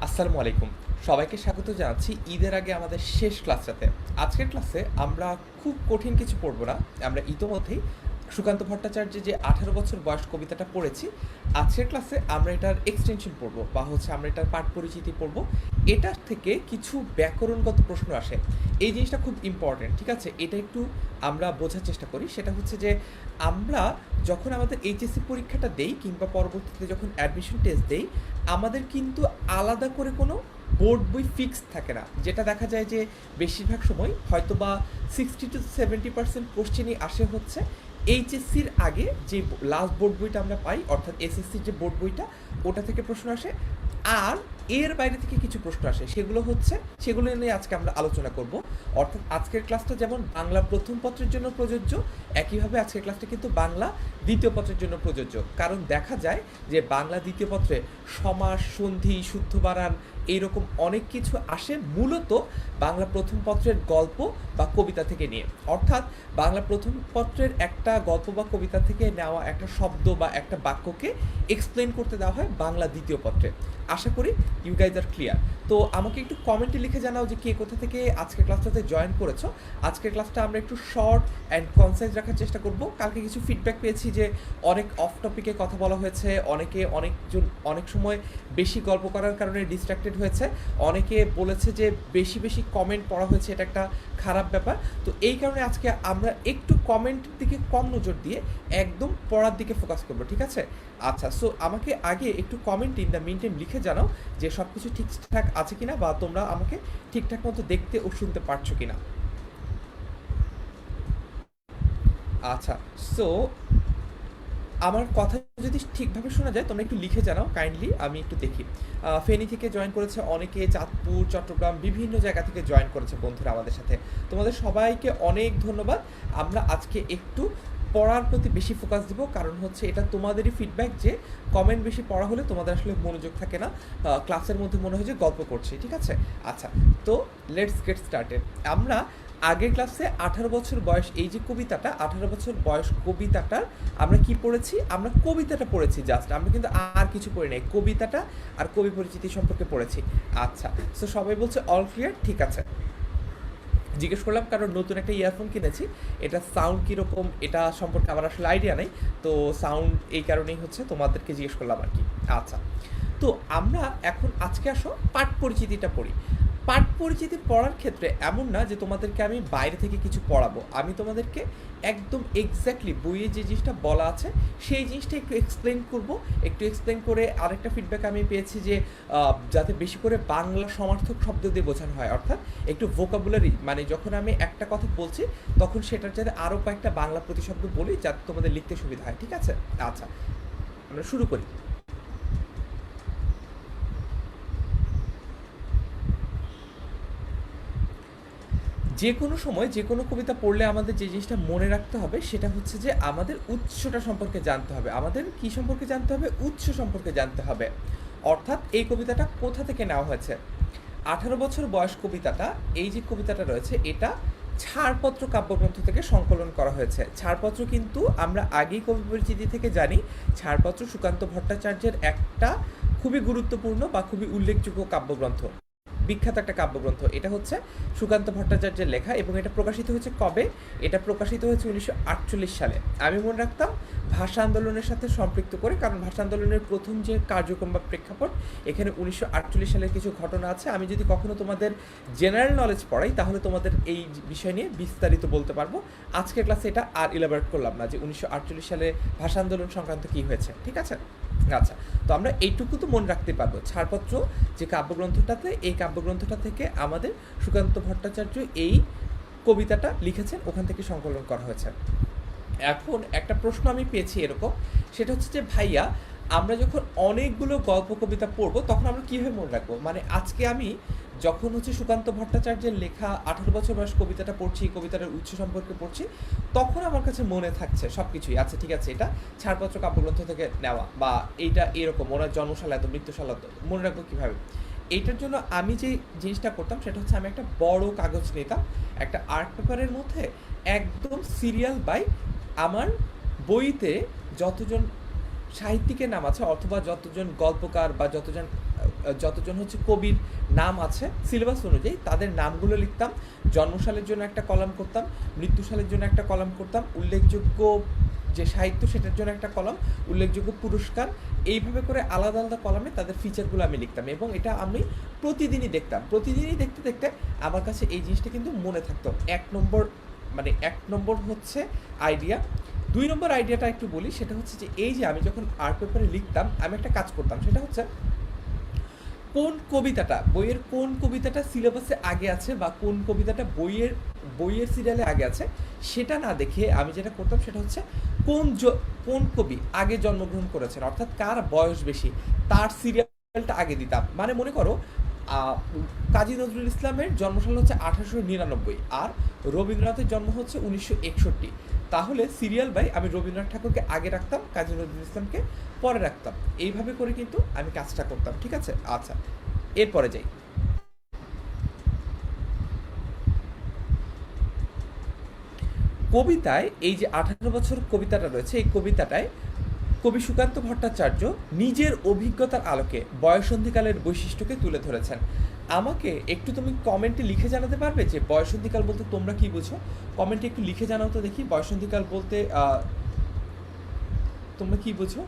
আসসালামু আলাইকুম। সবাইকে স্বাগত জানাচ্ছি ঈদের আগে আমাদের শেষ ক্লাসটাতে। আজকের ক্লাসে আমরা খুব কঠিন কিছু পড়ব না। আমরা ইতোমধ্যেই সুকান্ত ভট্টাচার্যের যে ১৮ বছর বয়স কবিতাটা পড়েছি। আজকের ক্লাসে আমরা এটার এক্সটেনশন পড়ব বা আমরা এটার পাঠ পরিচিতি পড়ব। এটার থেকে কিছু ব্যাকরণগত প্রশ্ন আসে। এই জিনিসটা খুব ইম্পর্টেন্ট, ঠিক আছে? এটা একটু আমরা বোঝার চেষ্টা করি। সেটা হচ্ছে যে আমরা যখন আমাদের এইচএসসি পরীক্ষাটা দেই কিংবা পরবর্তীতে যখন অ্যাডমিশন টেস্ট দেই, আমাদের কিন্তু আলাদা করে কোনো বোর্ড বই ফিক্সড থাকে না। যেটা দেখা যায় যে বেশিরভাগ সময় হয়তোবা 60-70% কোশ্চেনই আসে হচ্ছে এইচএসসির আগে যে লাস্ট বোর্ড বইটা আমরা পাই, অর্থাৎ এসএসসির যে বোর্ড বইটা, ওটা থেকে প্রশ্ন আসে। আর এর বাইরে থেকে কিছু প্রশ্ন আসে, সেগুলো নিয়ে আজকে আমরা আলোচনা করব। অর্থাৎ আজকের ক্লাসটা যেমন বাংলা প্রথম পত্রের জন্য প্রযোজ্য, একইভাবে আজকের ক্লাসটা কিন্তু বাংলা দ্বিতীয় পত্রের জন্য প্রযোজ্য। কারণ দেখা যায় যে বাংলা দ্বিতীয় পত্রে সমাস, সন্ধি, শুদ্ধ বানান এইরকম অনেক কিছু আসে মূলত বাংলা প্রথম পত্রের গল্প বা কবিতা থেকে নিয়ে। অর্থাৎ বাংলা প্রথম পত্রের একটা গল্প বা কবিতা থেকে নেওয়া একটা শব্দ বা একটা বাক্যকে এক্সপ্লেন করতে দেওয়া হয় বাংলা দ্বিতীয় পত্রে। আশা করি ইউ গাইজ আর ক্লিয়ার। তো আমাকে একটু কমেন্টে লিখে জানাও যে কে কোথা থেকে আজকের ক্লাসটাতে জয়েন করেছো। আজকের ক্লাসটা আমরা একটু শর্ট অ্যান্ড কনসাইজ রাখার চেষ্টা করব। কালকে কিছু ফিডব্যাক পেয়েছি যে অনেক অফ টপিকে কথা বলা হয়েছে, অনেকজন অনেক সময় বেশি গল্প করার কারণে ডিস্ট্র্যাক্টেড হয়েছে, অনেকে বলেছে যে বেশি বেশি কমেন্ট পড়া হয়েছে, এটা একটা খারাপ ব্যাপার। তো এই কারণে আজকে আমরা একটু কমেন্টের দিকে কম নজর দিয়ে একদম পড়ার দিকে ফোকাস করবো, ঠিক আছে? আচ্ছা, সো আমাকে আগে একটু comment in the meantime লিখে জানাও যে সব কিছু ঠিকঠাক আছে কিনা, বা তোমরা আমাকে ঠিকঠাক মতো দেখতে ও শুনতে পারছো কিনা। আচ্ছা, সো আমার কথা যদি ঠিকভাবে শোনা যায় তোমরা একটু লিখে জানাও কাইন্ডলি, আমি একটু দেখি। ফেনী থেকে জয়েন করেছে অনেকে, চাঁদপুর, চট্টগ্রাম, বিভিন্ন জায়গা থেকে জয়েন করেছে বন্ধুরা আমাদের সাথে। তোমাদের সবাইকে অনেক ধন্যবাদ। আমরা আজকে একটু পড়ার প্রতি বেশি ফোকাস দিব, কারণ হচ্ছে এটা তোমাদেরই ফিডব্যাক যে কমেন্ট বেশি পড়া হলে তোমাদের আসলে মনোযোগ থাকে না, ক্লাসের মধ্যে মনে হয় যে গল্প করছি, ঠিক আছে? আচ্ছা, তো লেটস গেট স্টার্টেড। আমরা আগের ক্লাসে 18 বছর বয়স, এই যে কবিতাটা 18 বছর বয়স কবিতাটার আমরা কি পড়েছি? আমরা কবিতাটা পড়েছি জাস্ট, আমরা কিন্তু আর কিছু পড়ি নাই, কবিতাটা আর কবি পরিচিতি সম্পর্কে পড়েছি। আচ্ছা, সো সবাই বলছে অল ক্লিয়ার, ঠিক আছে। জিজ্ঞেস করলাম কারণ নতুন একটা ইয়ারফোন কিনেছি, এটা সাউন্ড কীরকম এটা সম্পর্কে আমার আসলে আইডিয়া নেই, তো সাউন্ড এই কারণেই হচ্ছে তোমাদেরকে জিজ্ঞেস করলাম আর কি। আচ্ছা, তো আমরা এখন আজকে আসো পাঠ পরিচিতিটা পড়ি। পাঠ পরিচিতি পড়ার ক্ষেত্রে এমন না যে তোমাদেরকে আমি বাইরে থেকে কিছু পড়াবো, আমি তোমাদেরকে একদম এক্স্যাক্টলি বইয়ে যে জিনিসটা বলা আছে সেই জিনিসটা একটু এক্সপ্লেন করব। একটু এক্সপ্লেন করে আরেকটা ফিডব্যাক আমি পেয়েছি যে যাতে বেশি করে বাংলা সমার্থক শব্দ দিয়ে বোঝানো হয়, অর্থাৎ একটু ভোকাবুলারি, মানে যখন আমি একটা কথা বলছি তখন সেটার যাতে আরও কয়েকটা বাংলা প্রতিশব্দ বলি যাতে তোমাদের লিখতে সুবিধা হয়, ঠিক আছে? আচ্ছা, আমরা শুরু করি। যে কোনো সময় যে কোনো কবিতা পড়লে আমাদের যে জিনিসটা মনে রাখতে হবে সেটা হচ্ছে যে আমাদের উৎসটা সম্পর্কে জানতে হবে। আমাদের কি সম্পর্কে জানতে হবে? উৎস সম্পর্কে জানতে হবে। অর্থাৎ এই কবিতাটা কোথা থেকে নেওয়া হয়েছে? 18 বছর বয়স কবিতাটা, এই যে কবিতাটা রয়েছে এটা ছাড়পত্র কাব্যগ্রন্থ থেকে সংকলন করা হয়েছে। ছাড়পত্র কিন্তু আমরা আগেই কবি পরিচিতি থেকে জানি, ছাড়পত্র সুকান্ত ভট্টাচার্যের একটা খুবই গুরুত্বপূর্ণ বা খুবই উল্লেখযোগ্য কাব্যগ্রন্থ, বিখ্যাত একটা কাব্যগ্রন্থ। এটা হচ্ছে সুকান্ত ভট্টাচার্যের লেখা এবং এটা প্রকাশিত হয়েছে কবে? এটা প্রকাশিত হয়েছে 1948 সালে। আমি মনে রাখতাম ভাষা আন্দোলনের সাথে সম্পৃক্ত করে, কারণ ভাষা আন্দোলনের প্রথম যে কার্যক্রম বা প্রেক্ষাপট এখানে 1948 সালের কিছু ঘটনা আছে। আমি যদি কখনো তোমাদের জেনারেল নলেজ পড়াই তাহলে তোমাদের এই বিষয় নিয়ে বিস্তারিত বলতে পারবো। আজকের ক্লাসে এটা আর ইলাবোরেট করলাম না যে 1948 সালে ভাষা আন্দোলন সংক্রান্ত কী হয়েছে, ঠিক আছে? আচ্ছা, তো আমরা এইটুকু তো মনে রাখতে পারবো, ছাড়পত্র যে কাব্যগ্রন্থটাতে, এই কাব্যগ্রন্থটা থেকে আমাদের সুকান্ত ভট্টাচার্য এই কবিতাটা লিখেছেন, ওখান থেকে সংকলন করা হয়েছে। এখন একটা প্রশ্ন আমি পেয়েছি এরকম, সেটা হচ্ছে যে ভাইয়া আমরা যখন অনেকগুলো গল্প কবিতা পড়বো তখন আমরা কীভাবে মনে রাখবো? মানে আজকে আমি যখন হচ্ছে সুকান্ত ভট্টাচার্যের লেখা 18 বছর বয়স কবিতাটা পড়ছি, কবিতাটার উৎস সম্পর্কে পড়ছি, তখন আমার কাছে মনে থাকছে সব কিছুই। আচ্ছা ঠিক আছে, এটা ছাড়পত্র কাব্যগ্রন্থ থেকে নেওয়া, বা এইটা এরকম ওনার জন্মশালা এত, মৃত্যুশালা এত, মনে রাখবো কীভাবে? এইটার জন্য আমি যে জিনিসটা করতাম সেটা হচ্ছে আমি একটা বড় কাগজ নিতাম, একটা আর্ট পেপারের মধ্যে একদম সিরিয়াল বাই আমার বইতে যতজন সাহিত্যিকের নাম আছে অথবা যতজন গল্পকার বা যতজন যতজন হচ্ছে কবির নাম আছে সিলেবাস অনুযায়ী তাদের নামগুলো লিখতাম, জন্মসালের জন্য একটা কলাম করতাম, মৃত্যুসালের জন্য একটা কলাম করতাম, উল্লেখযোগ্য যে সাহিত্য সেটার জন্য একটা কলাম, উল্লেখযোগ্য পুরস্কার, এইভাবে করে আলাদা আলাদা কলামে তাদের ফিচারগুলো আমি লিখতাম এবং এটা আমি প্রতিদিনই দেখতাম। প্রতিদিনই দেখতে দেখতে আমার কাছে এই জিনিসটা কিন্তু মনে থাকতো। এক নম্বর হচ্ছে আইডিয়া। 2 নম্বর আইডিয়াটা একটু বলি, সেটা হচ্ছে যে এই যে আমি যখন আর্ট পেপারে লিখতাম আমি একটা কাজ করতাম, সেটা হচ্ছে বইয়ের কোন কবিতাটা সিলেবাসে আগে আছে বা কোন কবিতাটা বইয়ের সিরিয়ালে আগে আছে সেটা না দেখে আমি যেটা করতাম সেটা হচ্ছে কোন কবি আগে জন্মগ্রহণ করেছেন, অর্থাৎ কার বয়স বেশি তার সিরিয়ালটা আগে দিতাম। মানে মনে করো কাজী নজরুল ইসলামের জন্মসাল হচ্ছে 1899 আর রবীন্দ্রনাথের জন্ম হচ্ছে 1961, তাহলে সিরিয়াল বাই আমি রবীন্দ্রনাথ ঠাকুরকে আগে রাখতাম, কাজী নজরুল ইসলামকে পরে রাখতাম। এইভাবে করে কিন্তু আমি কাজটা করতাম, ঠিক আছে? আচ্ছা, এরপরে যাই। কবিতায় এই যে 18 বছর কবিতাটা রয়েছে, এই কবিতাটায় কবি সুকান্ত ভট্টাচার্য নিজের অভিজ্ঞতার আলোকে বয়সন্ধিকালের বৈশিষ্ট্যকে তুলে ধরেছেন। আমাকে একটু তুমি কমেন্টে লিখে জানাতে পারবে যে বয়সন্ধিকাল বলতে তোমরা কি বুঝো? কমেন্টে একটু লিখে জানাও তো দেখি, বয়সন্ধিকাল বলতে তোমরা কি বুঝো?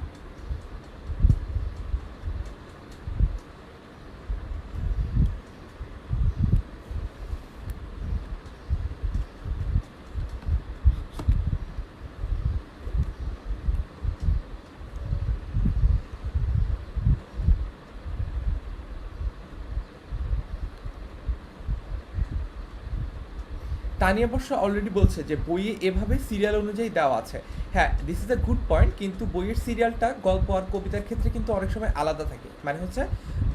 তানিয়া বর্ষা অলরেডি বলছে যে বইয়ে এভাবে সিরিয়াল অনুযায়ী দেওয়া আছে। হ্যাঁ, this is a good point, কিন্তু বইয়ের সিরিয়ালটা গল্প আর কবিতার ক্ষেত্রে কিন্তু অনেক সময় আলাদা থাকে। মানে হচ্ছে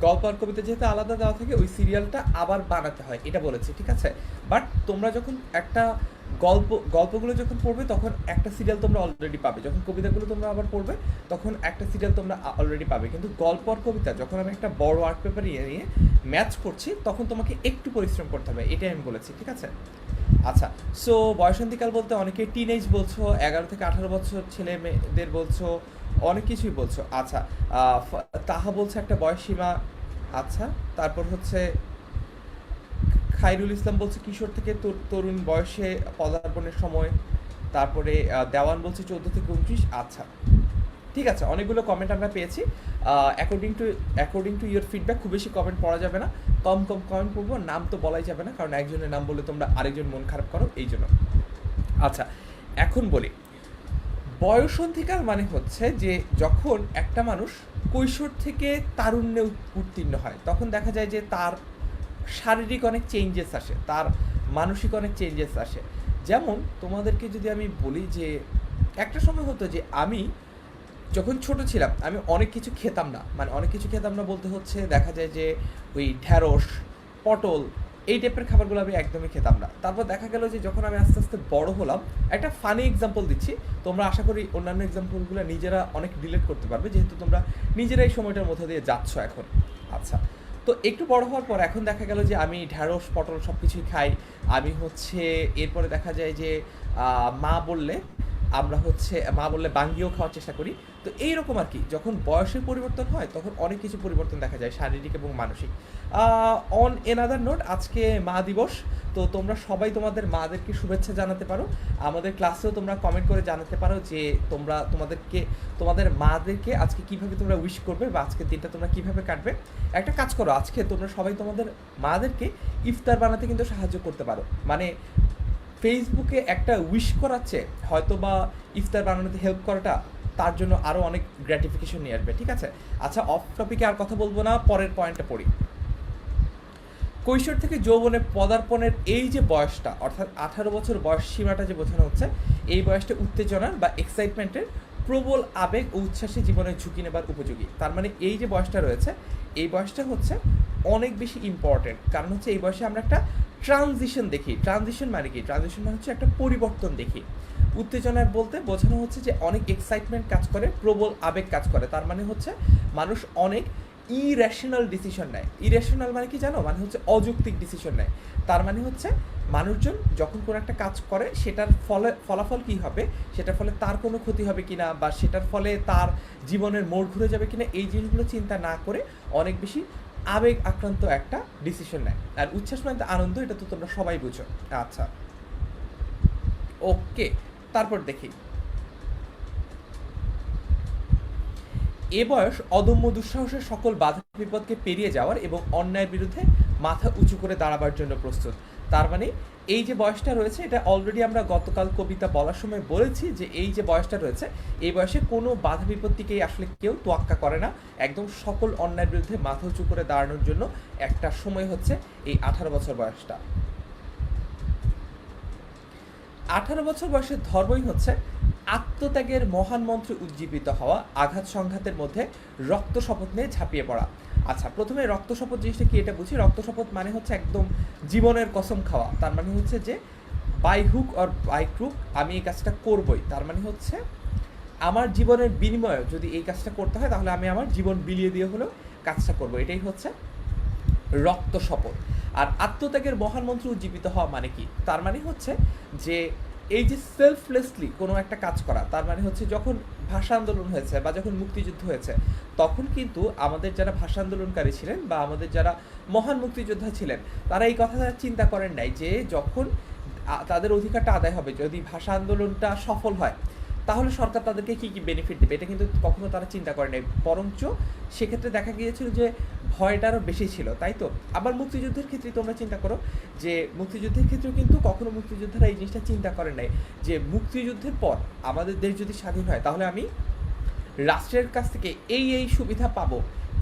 গল্প আর কবিতা যেহেতু আলাদা দেওয়া থাকে ওই সিরিয়ালটা আবার বানাতে হয়, এটা বলেছে, ঠিক আছে? বাট তোমরা যখন একটা গল্পগুলো যখন পড়বে তখন একটা সিরিয়াল তোমরা অলরেডি পাবে, যখন কবিতাগুলো তোমরা আবার পড়বে তখন একটা সিরিয়াল তোমরা অলরেডি পাবে। কিন্তু গল্প আর কবিতা যখন আমি একটা বড় আর্ট পেপার নিয়ে ম্যাচ করছি তখন তোমাকে একটু পরিশ্রম করতে হবে, এটাই আমি বলেছি, ঠিক আছে? আচ্ছা, সো বয়সন্ধিকাল বলতে অনেকে টিনেজ বলছো, 11 থেকে 18 বছর ছেলে মেয়েদের বলছো, অনেক কিছুই বলছো। আচ্ছা, তাহা বলছে একটা বয়সসীমা। আচ্ছা, তারপর হচ্ছে খায়রুল ইসলাম বলছে কিশোর থেকে তরুণ বয়সে পদার্পণের সময়। তারপরে দেওয়ান বলছে 14 থেকে 29। আচ্ছা, ঠিক আছে, অনেকগুলো কমেন্ট আমরা পেয়েছি। অ্যাকর্ডিং টু ইয়োর ফিডব্যাক খুব বেশি কমেন্ট পড়া যাবে না, কম কমেন্ট পড়বো, নাম তো বলাই যাবে না কারণ একজনের নাম বললে তোমরা আরেকজন মন খারাপ করো, এই জন্য। আচ্ছা, এখন বলি, বয়সন্ধিকাল মানে হচ্ছে যে যখন একটা মানুষ কৈশোর থেকে তারুণ্যে উত্তীর্ণ হয় তখন দেখা যায় যে তার শারীরিক অনেক চেঞ্জেস আসে, তার মানসিক অনেক চেঞ্জেস আসে। যেমন তোমাদেরকে যদি আমি বলি যে একটা সময় হতো যে আমি যখন ছোট ছিলাম আমি অনেক কিছু খেতাম না, মানে অনেক কিছু খেতাম না বলতে হচ্ছে দেখা যায় যে ওই ঢ্যাঁড়স, পটল, এই টাইপের খাবারগুলো আমি একদমই খেতাম না। তারপর দেখা গেল যে যখন আমি আস্তে আস্তে বড় হলাম, একটা ফানি এক্সাম্পল দিচ্ছি, তোমরা আশা করি অন্যান্য এক্সাম্পলগুলো নিজেরা অনেক রিলেট করতে পারবে যেহেতু তোমরা নিজেরা এই সময়টার মধ্যে দিয়ে যাচ্ছ এখন। আচ্ছা, তো একটু বড় হওয়ার পর এখন দেখা গেল যে আমি ঢ্যাঁড়স, পটল সব কিছুই খাই। আমি হচ্ছে এরপরে দেখা যায় যে মা বললে বাঙ্গিও খাওয়ার চেষ্টা করি। তো এইরকম আর কি, যখন বয়সের পরিবর্তন হয় তখন অনেক কিছু পরিবর্তন দেখা যায় শারীরিক এবং মানসিক। অন এনাদার নোট, আজকে মা দিবস, তো তোমরা সবাই তোমাদের মাদেরকে শুভেচ্ছা জানাতে পারো। আমাদের ক্লাসেও তোমরা কমেন্ট করে জানাতে পারো যে তোমাদের মাদেরকে আজকে কিভাবে তোমরা উইশ করবে বা আজকের দিনটা তোমরা কিভাবে কাটবে। একটা কাজ করো, আজকে তোমরা সবাই তোমাদের মাদেরকে ইফতার বানাতে কিন্তু সাহায্য করতে পারো। মানে ফেসবুকে একটা উইশ করাচ্ছে হয়তো বা ইফতার বানানোতে হেল্প করাটা তার জন্য আরও অনেক গ্র্যাটিফিকেশন নিয়ে আসবে, ঠিক আছে? আচ্ছা, অফ টপিকে আর কথা বলবো না, পরের পয়েন্টটা পড়ি। কৈশোর থেকে যৌবনে পদার্পণের এই যে বয়সটা, অর্থাৎ 18 বছর বয়স সীমাটা যে বোঝানো হচ্ছে, এই বয়সটা উত্তেজনার বা এক্সাইটমেন্টের প্রবল আবেগ ও উচ্ছ্বাসে জীবনের ঝুঁকি নেবার উপযোগী। তার মানে এই যে বয়সটা রয়েছে এই বয়সটা হচ্ছে অনেক বেশি ইম্পর্টেন্ট, কারণ হচ্ছে এই বয়সে আমরা একটা ট্রানজিশন দেখি। ট্রানজিশন মানে কি? ট্রানজিশন মানে হচ্ছে একটা পরিবর্তন দেখি। উত্তেজনার বলতে বোঝানো হচ্ছে যে অনেক এক্সাইটমেন্ট কাজ করে, প্রবল আবেগ কাজ করে, তার মানে হচ্ছে মানুষ অনেক ইরেশনাল ডিসিশন নেয়। ইরেশনাল মানে কি জানো? মানে হচ্ছে অযৌক্তিক ডিসিশন নেয়। তার মানে হচ্ছে মানুষজন যখন কোনো একটা কাজ করে সেটার ফলাফল কী হবে, সেটার ফলে তার কোনো ক্ষতি হবে কিনা, বা সেটার ফলে তার জীবনের মোড় ঘুরে যাবে কিনা, এই জিনিসগুলো চিন্তা না করে অনেক বেশি আবেগ আক্রান্ত একটা ডিসিশন নেয়। আর উচ্ছ্বাস মানে আনন্দ, এটা তো তোমরা সবাই বুঝো। আচ্ছা, ওকে, তারপর দেখি। এ বয়স অদম্য দুঃসাহসের সকল বাধা বিপদকে পেরিয়ে যাওয়ার এবং অন্যায়ের বিরুদ্ধে মাথা উঁচু করে দাঁড়াবার জন্য প্রস্তুত। তার মানে এই যে বয়সটা রয়েছে, এটা অলরেডি আমরা গতকাল কবিতা বলার সময় বলেছি যে এই যে বয়সটা রয়েছে, এই বয়সে কোনো বাধা বিপত্তিকেই আসলে কেউ তোয়াক্কা করে না। একদম সকল অন্যায়ের বিরুদ্ধে মাথা উঁচু করে দাঁড়ানোর জন্য একটা সময় হচ্ছে এই 18 বছর বয়সটা। 18 বছর বয়সের ধর্মই হচ্ছে আত্মত্যাগের মহান মন্ত্রে উজ্জীবিত হওয়া, আঘাত সংঘাতের মধ্যে রক্ত শপথ নিয়ে ঝাঁপিয়ে পড়া। আচ্ছা, প্রথমে রক্ত শপথ জিনিসটা কি এটা বুঝি। রক্ত শপথ মানে হচ্ছে একদম জীবনের কসম খাওয়া। তার মানে হচ্ছে যে by hook or by crook আমি এই কাজটা করবই। তার মানে হচ্ছে আমার জীবনের বিনিময়ে যদি এই কাজটা করতে হয়, তাহলে আমি আমার জীবন বিলিয়ে দিয়ে হলেও কাজটা করবো। এটাই হচ্ছে রক্ত শপথ। আর আত্মত্যাগের মহান মন্ত্রে উজ্জীবিত হওয়া মানে কি? তার মানে হচ্ছে যে এই যে সেলফলেসলি কোনো একটা কাজ করা। তার মানে হচ্ছে যখন ভাষা আন্দোলন হয়েছে বা যখন মুক্তিযুদ্ধ হয়েছে, তখন কিন্তু আমাদের যারা ভাষা আন্দোলনকারী ছিলেন বা আমাদের যারা মহান মুক্তিযোদ্ধা ছিলেন, তারা এই কথাটা চিন্তা করেন নাই যে যখন তাদের অধিকারটা আদায় হবে, যদি ভাষা আন্দোলনটা সফল হয়, তাহলে সরকার তাদেরকে কী কী বেনিফিট দেবে, এটা কিন্তু কখনো তারা চিন্তা করে নাই। বরঞ্চ সেক্ষেত্রে দেখা গিয়েছিল যে ভয়টা আরও বেশি ছিল, তাই তো? আবার মুক্তিযুদ্ধের ক্ষেত্রে তোমরা চিন্তা করো যে মুক্তিযুদ্ধের ক্ষেত্রেও কিন্তু কখনো মুক্তিযোদ্ধারা এই জিনিসটা চিন্তা করে নাই যে মুক্তিযুদ্ধের পর আমাদের দেশ যদি স্বাধীন হয়, তাহলে আমি রাষ্ট্রের কাছ থেকে এই এই সুবিধা পাবো।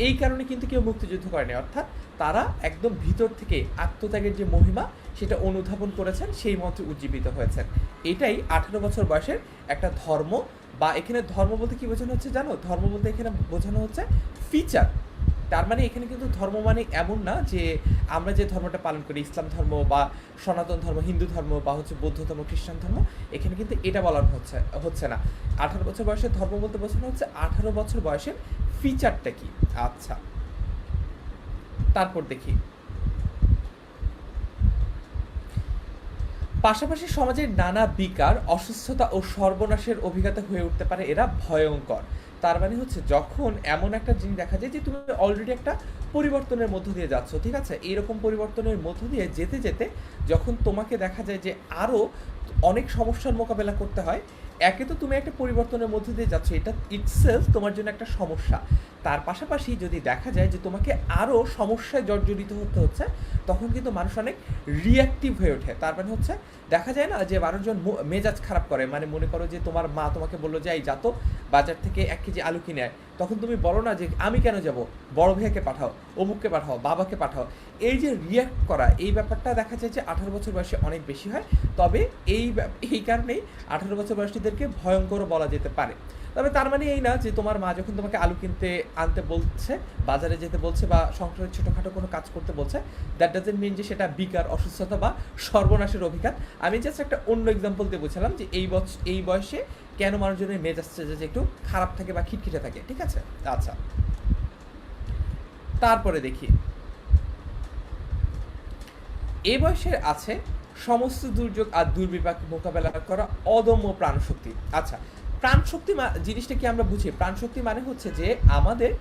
এই কারণে কিন্তু কেউ মুক্তিযুদ্ধ করেনি। অর্থাৎ তারা একদম ভিতর থেকে আত্মত্যাগের যে মহিমা, সেটা অনুধাবন করেছেন, সেই মন্ত্রে উজ্জীবিত হয়েছেন। এটাই 18 বছর বয়সের একটা ধর্ম। বা এখানে ধর্ম বলতে কি বোঝানো হচ্ছে জানো? ধর্ম বলতে এখানে বোঝানো হচ্ছে ফিচার। তার মানে এখানে কিন্তু ধর্ম মানে এমন না যে আমরা যে ধর্মটা পালন করি, ইসলাম ধর্ম বা সনাতন ধর্ম, হিন্দু ধর্ম বা হচ্ছে বৌদ্ধ ধর্ম, খ্রিস্টান ধর্ম, এখানে কিন্তু এটা বলানো হচ্ছে না। 18 বছর বয়সের ধর্ম বলতে বোঝানো হচ্ছে 18 বছর বয়সের ফিচারটা কি। আচ্ছা, তারপর দেখি। পাশাপাশি সমাজের নানা বিকার, অসুস্থতা ও সর্বনাশের অভিজ্ঞতা হয়ে উঠতে পারে এরা ভয়ঙ্কর। তার মানে হচ্ছে যখন এমন একটা জিনিস দেখা যায় যে তুমি অলরেডি একটা পরিবর্তনের মধ্য দিয়ে যাচ্ছ, ঠিক আছে? এইরকম পরিবর্তনের মধ্য দিয়ে যেতে যেতে যখন তোমাকে দেখা যায় যে আরও অনেক সমস্যার মোকাবেলা করতে হয়, একে তো তুমি একটা পরিবর্তনের মধ্যে দিয়ে যাচ্ছ, এটা ইটসেলফ তোমার জন্য একটা সমস্যা। তার পাশাপাশি যদি দেখা যায় যে তোমাকে আরও সমস্যায় জর্জরিত হতে হচ্ছে, তখন কিন্তু মানুষ অনেক রিঅ্যাক্টিভ হয়ে ওঠে। তার মানে হচ্ছে দেখা যায় না যে মানুষজন মেজাজ খারাপ করে। মানে মনে করো যে তোমার মা তোমাকে বললো যে এই যাতো বাজার থেকে 1 কেজি আলু কিনে আয়, তখন তুমি বলো না যে আমি কেন যাব, বড় ভাইয়াকে পাঠাও, অমুককে পাঠাও, বাবাকে পাঠাও। এই যে রিঅ্যাক্ট করা, এই ব্যাপারটা দেখা যায় যে 18 বছর বয়সে অনেক বেশি হয়। তবে এই কারণেই 18 বছর বয়সীদেরকে ভয়ঙ্কর বলা যেতে পারে। তবে তার মানে এই না যে তোমার মা যখন তোমাকে আলু কিনতে আনতে বলছে, বাজারে যেতে বলছে বা সংসারের ছোটোখাটো কোনো কাজ করতে বলছে, দ্যাট ডাজেন্ট মিন যে সেটা বিকার, অসুস্থতা বা সর্বনাশের অভিঘাত। আমি জাস্ট একটা অন্য এক্সাম্পল দিয়ে বলছিলাম যে এই বয়সে কেন মানুষজনের মেজাজ যে একটু খারাপ থাকে বা খিটখিটে থাকে, ঠিক আছে? আচ্ছা, তারপরে দেখি। এ বয়সের আছে সমস্ত দুর্যোগ আর দুর্বিপাক মোকাবেলা করা অদম্য প্রাণশক্তি। আচ্ছা, প্রাণশক্তি জিনিসটা কি আমরা বুঝি? প্রাণশক্তি মানে হচ্ছে যে আমাদের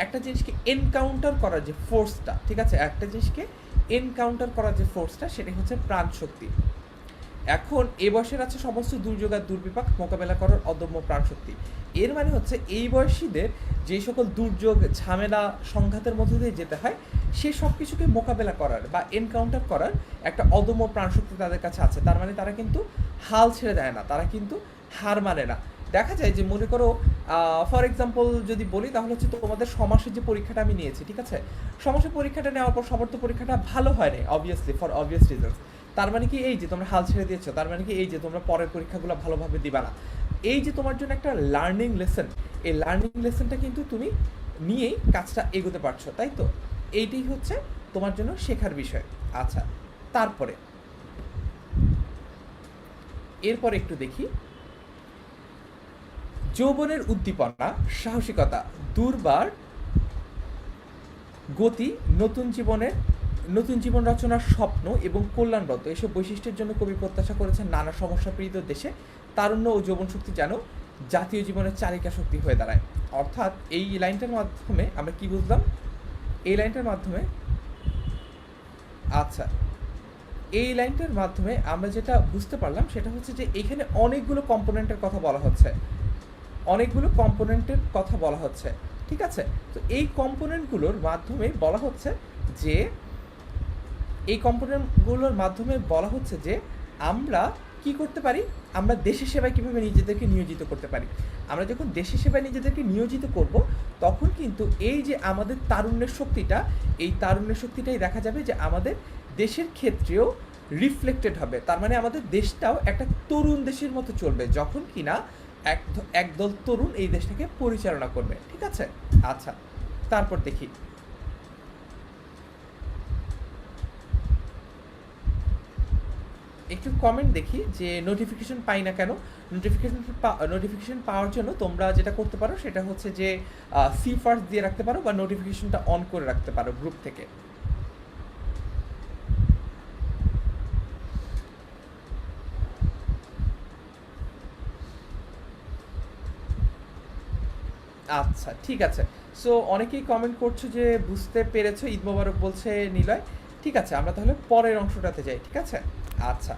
একটা জিনিসকে এনকাউন্টার করার যে ফোর্সটা, ঠিক আছে? একটা জিনিসকে এনকাউন্টার করার যে ফোর্সটা, সেটাই হচ্ছে প্রাণশক্তি। এখন এ বয়সের আছে সমস্ত দুর্যোগ আর দুর্বিপাক মোকাবেলা করার অদম্য প্রাণশক্তি। এর মানে হচ্ছে এই বয়সীদের যে সকল দুর্যোগ, ঝামেলা, সংঘাতের মধ্যে দিয়ে যেতে হয়, সে সব কিছুকে মোকাবেলা করার বা এনকাউন্টার করার একটা অদম্য প্রাণশক্তি তাদের কাছে আছে। তার মানে তারা কিন্তু হাল ছেড়ে দেয় না, তারা কিন্তু হার মানে না। দেখা যায় যে মনে করো ফর এক্সাম্পল যদি বলি, তাহলে হচ্ছে তোমাদের সমাসের যে পরীক্ষাটা আমি নিয়েছি, ঠিক আছে? সমাসের পরীক্ষাটা নেওয়ার পর সবার তো পরিক্ষাটা ভালো হয় না, অবভিয়াসলি, ফর অবভিয়াস রিজনস। তার মানে কি এই যে তোমরা হাল ছেড়ে দিয়েছো? তার মানে কি এই যে তোমরা পরের পরীক্ষাগুলো ভালোভাবে দিবা না? এই যে তোমার জন্য একটা লার্নিং লেসন, এই লার্নিং লেসনটা কিন্তু তুমি নিয়েই কাজটা এগোতে পারছো, তাই তো? এইটাই হচ্ছে তোমার জন্য শেখার বিষয়। আচ্ছা, তারপরে এরপর একটু দেখি। যৌবনের উদ্দীপনা, সাহসিকতা, দুর্বার গতি, নতুন জীবন রচনার স্বপ্ন এবং কল্যাণব্রত এসব বৈশিষ্ট্যের জন্য কবি প্রত্যাশা করেছেন নানা সমস্যাপীড়িত দেশে তারুণ্য ও যৌবন শক্তি যেন জাতীয় জীবনের চালিকা শক্তি হয়ে দাঁড়ায়। অর্থাৎ এই লাইনটার মাধ্যমে আমরা কি বুঝলাম? এই লাইনটার মাধ্যমে আচ্ছা এই লাইনটার মাধ্যমে আমরা যেটা বুঝতে পারলাম সেটা হচ্ছে যে এখানে অনেকগুলো কম্পোনেন্টের কথা বলা হচ্ছে, ঠিক আছে? তো এই কম্পোনেন্টগুলোর মাধ্যমে বলা হচ্ছে যে আমরা কি করতে পারি, আমরা দেশের সেবায় কীভাবে নিজেদেরকে নিয়োজিত করতে পারি। আমরা যখন দেশের সেবায় নিজেদেরকে নিয়োজিত করব তখন কিন্তু এই যে আমাদের তারুণ্যের শক্তিটা, এই তারুণ্যের শক্তিটাই দেখা যাবে যে আমাদের দেশের ক্ষেত্রেও রিফ্লেক্টেড হবে। তার মানে আমাদের দেশটাও একটা তরুণ দেশের মতো চলবে যখন কিনা একদল তরুণ এই দেশটাকে পরিচালনা করবে, ঠিক আছে? আচ্ছা, তারপর দেখি একটু কমেন্ট দেখি যে নোটিফিকেশন পাই না কেন। নোটিফিকেশন পাওয়ার জন্য তোমরা যেটা করতে পারো সেটা হচ্ছে যে সি ফার্স্ট দিয়ে রাখতে পারো বা নোটিফিকেশনটা অন করে রাখতে পারো গ্রুপ থেকে। আচ্ছা, ঠিক আছে। সো অনেকেই কমেন্ট করছো যে বুঝতে পেরেছো, ঈদ মোবারক বলছে নিলয়। ঠিক আছে, আমরা তাহলে পরের অংশটাতে যাই, ঠিক আছে? আচ্ছা,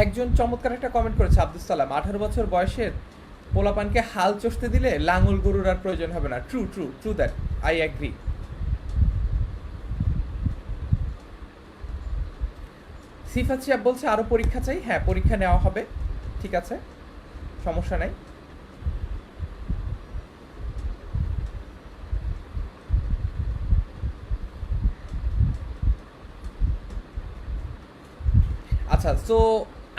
একজন চমৎকার একটা কমেন্ট করেছে আব্দুল সালাম, 18 বছর বয়সের পোলাপানকে হাল চষতে দিলে লাঙল গরুর আর প্রয়োজন হবে না। True that, I agree. Sifat Shiab বলছে আরও পরীক্ষা চাই। হ্যাঁ, পরীক্ষা নেওয়া হবে, ঠিক আছে, সমস্যা নাই। আচ্ছা, সো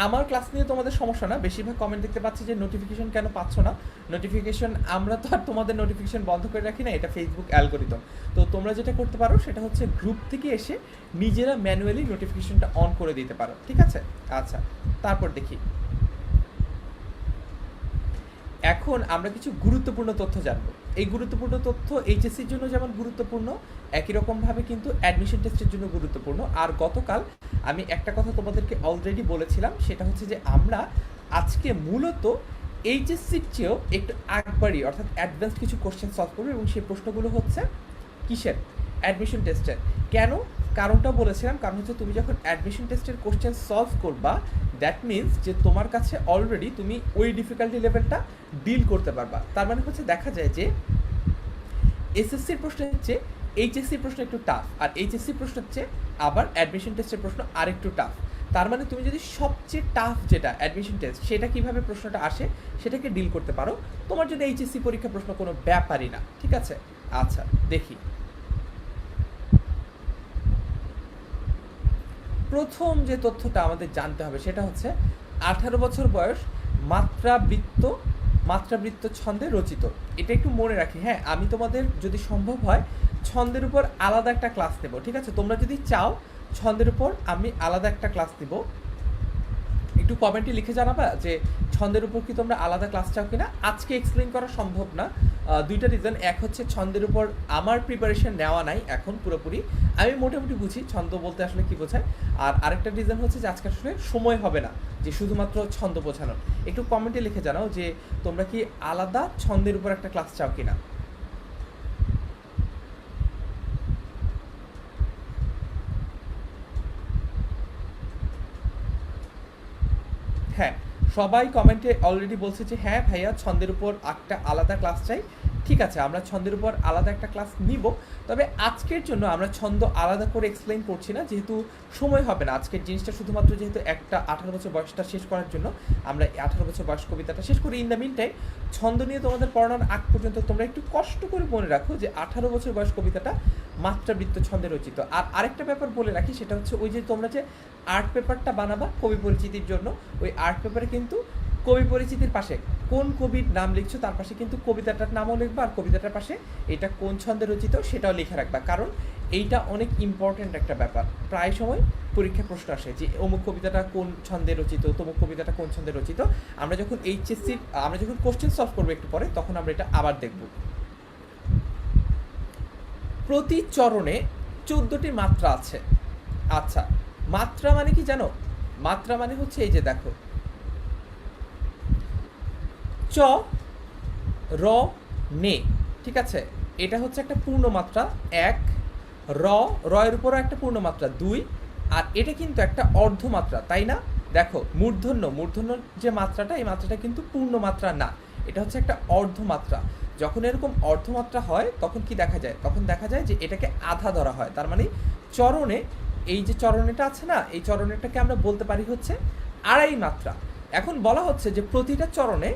আমার ক্লাস নিয়ে তোমাদের সমস্যা না, বেশিরভাগ কমেন্ট দেখতে পাচ্ছি যে নোটিফিকেশন কেন পাচ্ছ না। নোটিফিকেশন আমরা তো আর তোমাদের নোটিফিকেশন বন্ধ করে রাখি না, এটা ফেসবুক অ্যালগোরিদম। তো তোমরা যেটা করতে পারো সেটা হচ্ছে গ্রুপ থেকে এসে নিজেরা ম্যানুয়ালি নোটিফিকেশনটা অন করে দিতে পারো, ঠিক আছে? আচ্ছা, তারপর দেখি এখন আমরা কিছু গুরুত্বপূর্ণ তথ্য জানবো। এই গুরুত্বপূর্ণ তথ্য এইচএসসির জন্য যেমন গুরুত্বপূর্ণ, একই রকমভাবে কিন্তু অ্যাডমিশন টেস্টের জন্য গুরুত্বপূর্ণ। আর গতকাল আমি একটা কথা তোমাদেরকে অলরেডি বলেছিলাম, সেটা হচ্ছে যে আমরা আজকে মূলত এইচএসসির চেয়েও একটু আগবাড়ি অর্থাৎ অ্যাডভান্স কিছু কোশ্চেন সলভ করবো, এবং সেই প্রশ্নগুলো হচ্ছে কিসের? অ্যাডমিশন টেস্টের। কেন? কারণটা বলেছিলাম, কারণ হচ্ছে তুমি যখন অ্যাডমিশন টেস্টের কোশ্চেন সলভ করবা দ্যাট মিনস যে তোমার কাছে অলরেডি তুমি ওই ডিফিকাল্টি লেভেলটা ডিল করতে পারবা। তার মানে হচ্ছে দেখা যায় যে এসএসসির প্রশ্ন হচ্ছে এইচএসসির প্রশ্ন একটু টাফ, আর এইচএসসির প্রশ্ন হচ্ছে আবার অ্যাডমিশন টেস্টের প্রশ্ন আরেকটু টাফ। তার মানে তুমি যদি সবচেয়ে টাফ যেটা অ্যাডমিশন টেস্ট সেটা কিভাবে প্রশ্নটা আসে সেটাকে ডিল করতে পারো, তোমার জন্য এইচএসসি পরীক্ষা প্রশ্ন কোনো ব্যাপারই না, ঠিক আছে? আচ্ছা, দেখি প্রথম যে তথ্যটা আমাদের জানতে হবে সেটা হচ্ছে 18 বছর বয়স, মাত্রাবৃত্ত ছন্দে রচিত। এটা একটু মনে রাখি। হ্যাঁ, আমি তোমাদের যদি সম্ভব হয় ছন্দের উপর আলাদা একটা ক্লাস নেব, ঠিক আছে? তোমরা যদি চাও ছন্দের উপর আমি আলাদা একটা ক্লাস নেব, একটু কমেন্টে লিখে জানাবা যে ছন্দের উপর কি তোমরা আলাদা ক্লাস চাও কিনা। আজকে এক্সপ্লেন করা সম্ভব না, দুইটা রিজন। এক হচ্ছে ছন্দের উপর আমার প্রিপারেশন নেওয়া নাই এখন পুরোপুরি, আমি মোটামুটি বুঝি ছন্দ বলতে আসলে কি বোঝায়। আর আরেকটা রিজন হচ্ছে যে আজকে আসলে সময় হবে না যে শুধুমাত্র ছন্দ বোঝানোর। একটু কমেন্টে লিখে জানাও যে তোমরা কি আলাদা ছন্দের উপর একটা ক্লাস চাও কিনা। হ্যাঁ, সবাই কমেন্টে অলরেডি বলছে যে হ্যাঁ ভাইয়া ছন্দের উপর একটা আলাদা ক্লাস চাই। ঠিক আছে, আমরা ছন্দের উপর আলাদা একটা ক্লাস নিব, তবে আজকের জন্য আমরা ছন্দ আলাদা করে এক্সপ্লেন করছি না, যেহেতু সময় হবে না। আজকের জিনিসটা শুধুমাত্র যেহেতু একটা 18 বছর বয়সটা শেষ করার জন্য আমরা 18 বছর বয়স কবিতাটা শেষ করি। ইন দ্য মিন টাইম ছন্দ নিয়ে তোমাদের পড়ানোর আগ পর্যন্ত তোমরা একটু কষ্ট করে মনে রাখো যে 18 বছর বয়স কবিতাটা মাত্রাবৃত্ত ছন্দে রচিত। আর আরেকটা ব্যাপার বলে রাখি, সেটা হচ্ছে ওই যে তোমরা যে আর্ট পেপারটা বানাবা কবি পরিচিতির জন্য, ওই আর্ট পেপারে কিন্তু কবি পরিচিতির পাশে কোন কবির নাম লিখছো তার পাশে কিন্তু কবিতাটার নামও লিখবা, আর কবিতাটার পাশে এটা কোন ছন্দে রচিত সেটাও লিখে রাখবা, কারণ এইটা অনেক ইম্পর্ট্যান্ট একটা ব্যাপার। প্রায় সময় পরীক্ষায় প্রশ্ন আসে যে অমুক কবিতাটা কোন ছন্দে রচিত, তমুক কবিতাটা কোন ছন্দে রচিত। আমরা যখন এইচএসসির আমরা যখন কোশ্চেন সলভ করবো একটু পরে, তখন আমরা এটা আবার দেখব। প্রতি চরণে 14টি মাত্রা আছে। আচ্ছা, মাত্রা মানে কি জানো? মাত্রা মানে হচ্ছে এই যে দেখো, চ র নে, ঠিক আছে, এটা হচ্ছে একটা পূর্ণ মাত্রা 1, র এর উপরও একটা পূর্ণ মাত্রা 2, আর এটা কিন্তু একটা অর্ধমাত্রা, তাই না? দেখো মূর্ধন্য যে মাত্রাটা, এই মাত্রাটা কিন্তু পূর্ণ মাত্রা না, এটা হচ্ছে একটা অর্ধমাত্রা। যখন এরকম অর্ধমাত্রা হয় তখন কি দেখা যায়? তখন দেখা যায় যে এটাকে আধা ধরা হয়। তার মানে চরণে, এই যে চরণেটা আছে না, এই চরণেটাকে আমরা বলতে পারি হচ্ছে আড়াই মাত্রা। এখন বলা হচ্ছে যে প্রতিটা চরণে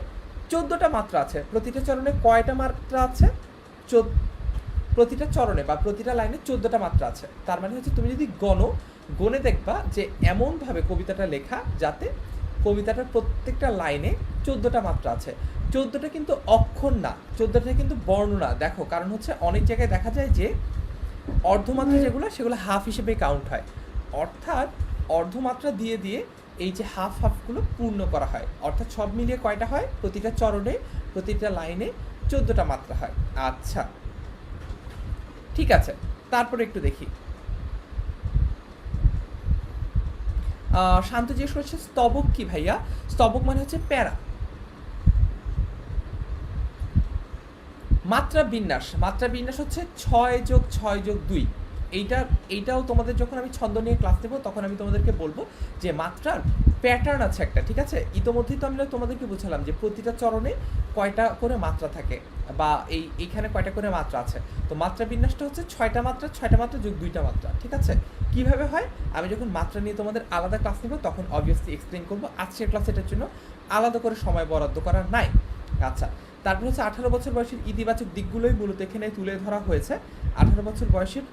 14টা মাত্রা আছে। প্রতিটা চরণে কয়টা মাত্রা আছে? প্রতিটা চরণে বা প্রতিটা লাইনে 14টা মাত্রা আছে। তার মানে হচ্ছে তুমি যদি গণে দেখবা যে এমনভাবে কবিতাটা লেখা যাতে কবিতাটার প্রত্যেকটা লাইনে 14টা মাত্রা আছে। 14টা কিন্তু অক্ষর না, 14টা কিন্তু বর্ণ না। দেখো, কারণ হচ্ছে অনেক জায়গায় দেখা যায় যে অর্ধমাত্রা সেগুলো হাফ হিসেবে কাউন্ট হয়, অর্থাৎ অর্ধমাত্রা দিয়ে এই যে হাফগুলো পূর্ণ করা হয়। অর্থাৎ সব মিলিয়ে কয়টা হয়? প্রতিটা চরণে, প্রতিটা লাইনে 14টা মাত্রা হয়। আচ্ছা, ঠিক আছে, তারপরে একটু দেখি। শান্ত জিজ্ঞেস করছে স্তবক কি ভাইয়া? স্তবক মানে হচ্ছে প্যারা। মাত্রা বিন্যাস হচ্ছে 6+6+2। এইটাও তোমাদের যখন আমি ছন্দ নিয়ে ক্লাস নেবো তখন আমি তোমাদেরকে বলবো যে মাত্রার প্যাটার্ন আছে একটা, ঠিক আছে? ইতোমধ্যেই তো আমরা তোমাদেরকে বুঝালাম যে প্রতিটা চরণে কয়টা করে মাত্রা থাকে, বা এইখানে কয়টা করে মাত্রা আছে। তো মাত্রা বিন্যাসটা হচ্ছে 6টা মাত্রা যোগ 2টা মাত্রা, ঠিক আছে? কিভাবে হয় আমি যখন মাত্রা নিয়ে তোমাদের আলাদা ক্লাস নেবো তখন অবভিয়াসলি এক্সপ্লেন করবো। আজকের ক্লাস এটার জন্য আলাদা করে সময় বরাদ্দ করা নাই। আচ্ছা, তারপর হচ্ছে 18 বছর বয়সের ইতিবাচক দিকগুলোই মূলত এখানে তুলে ধরা হয়েছে। 18 বছর বয়সের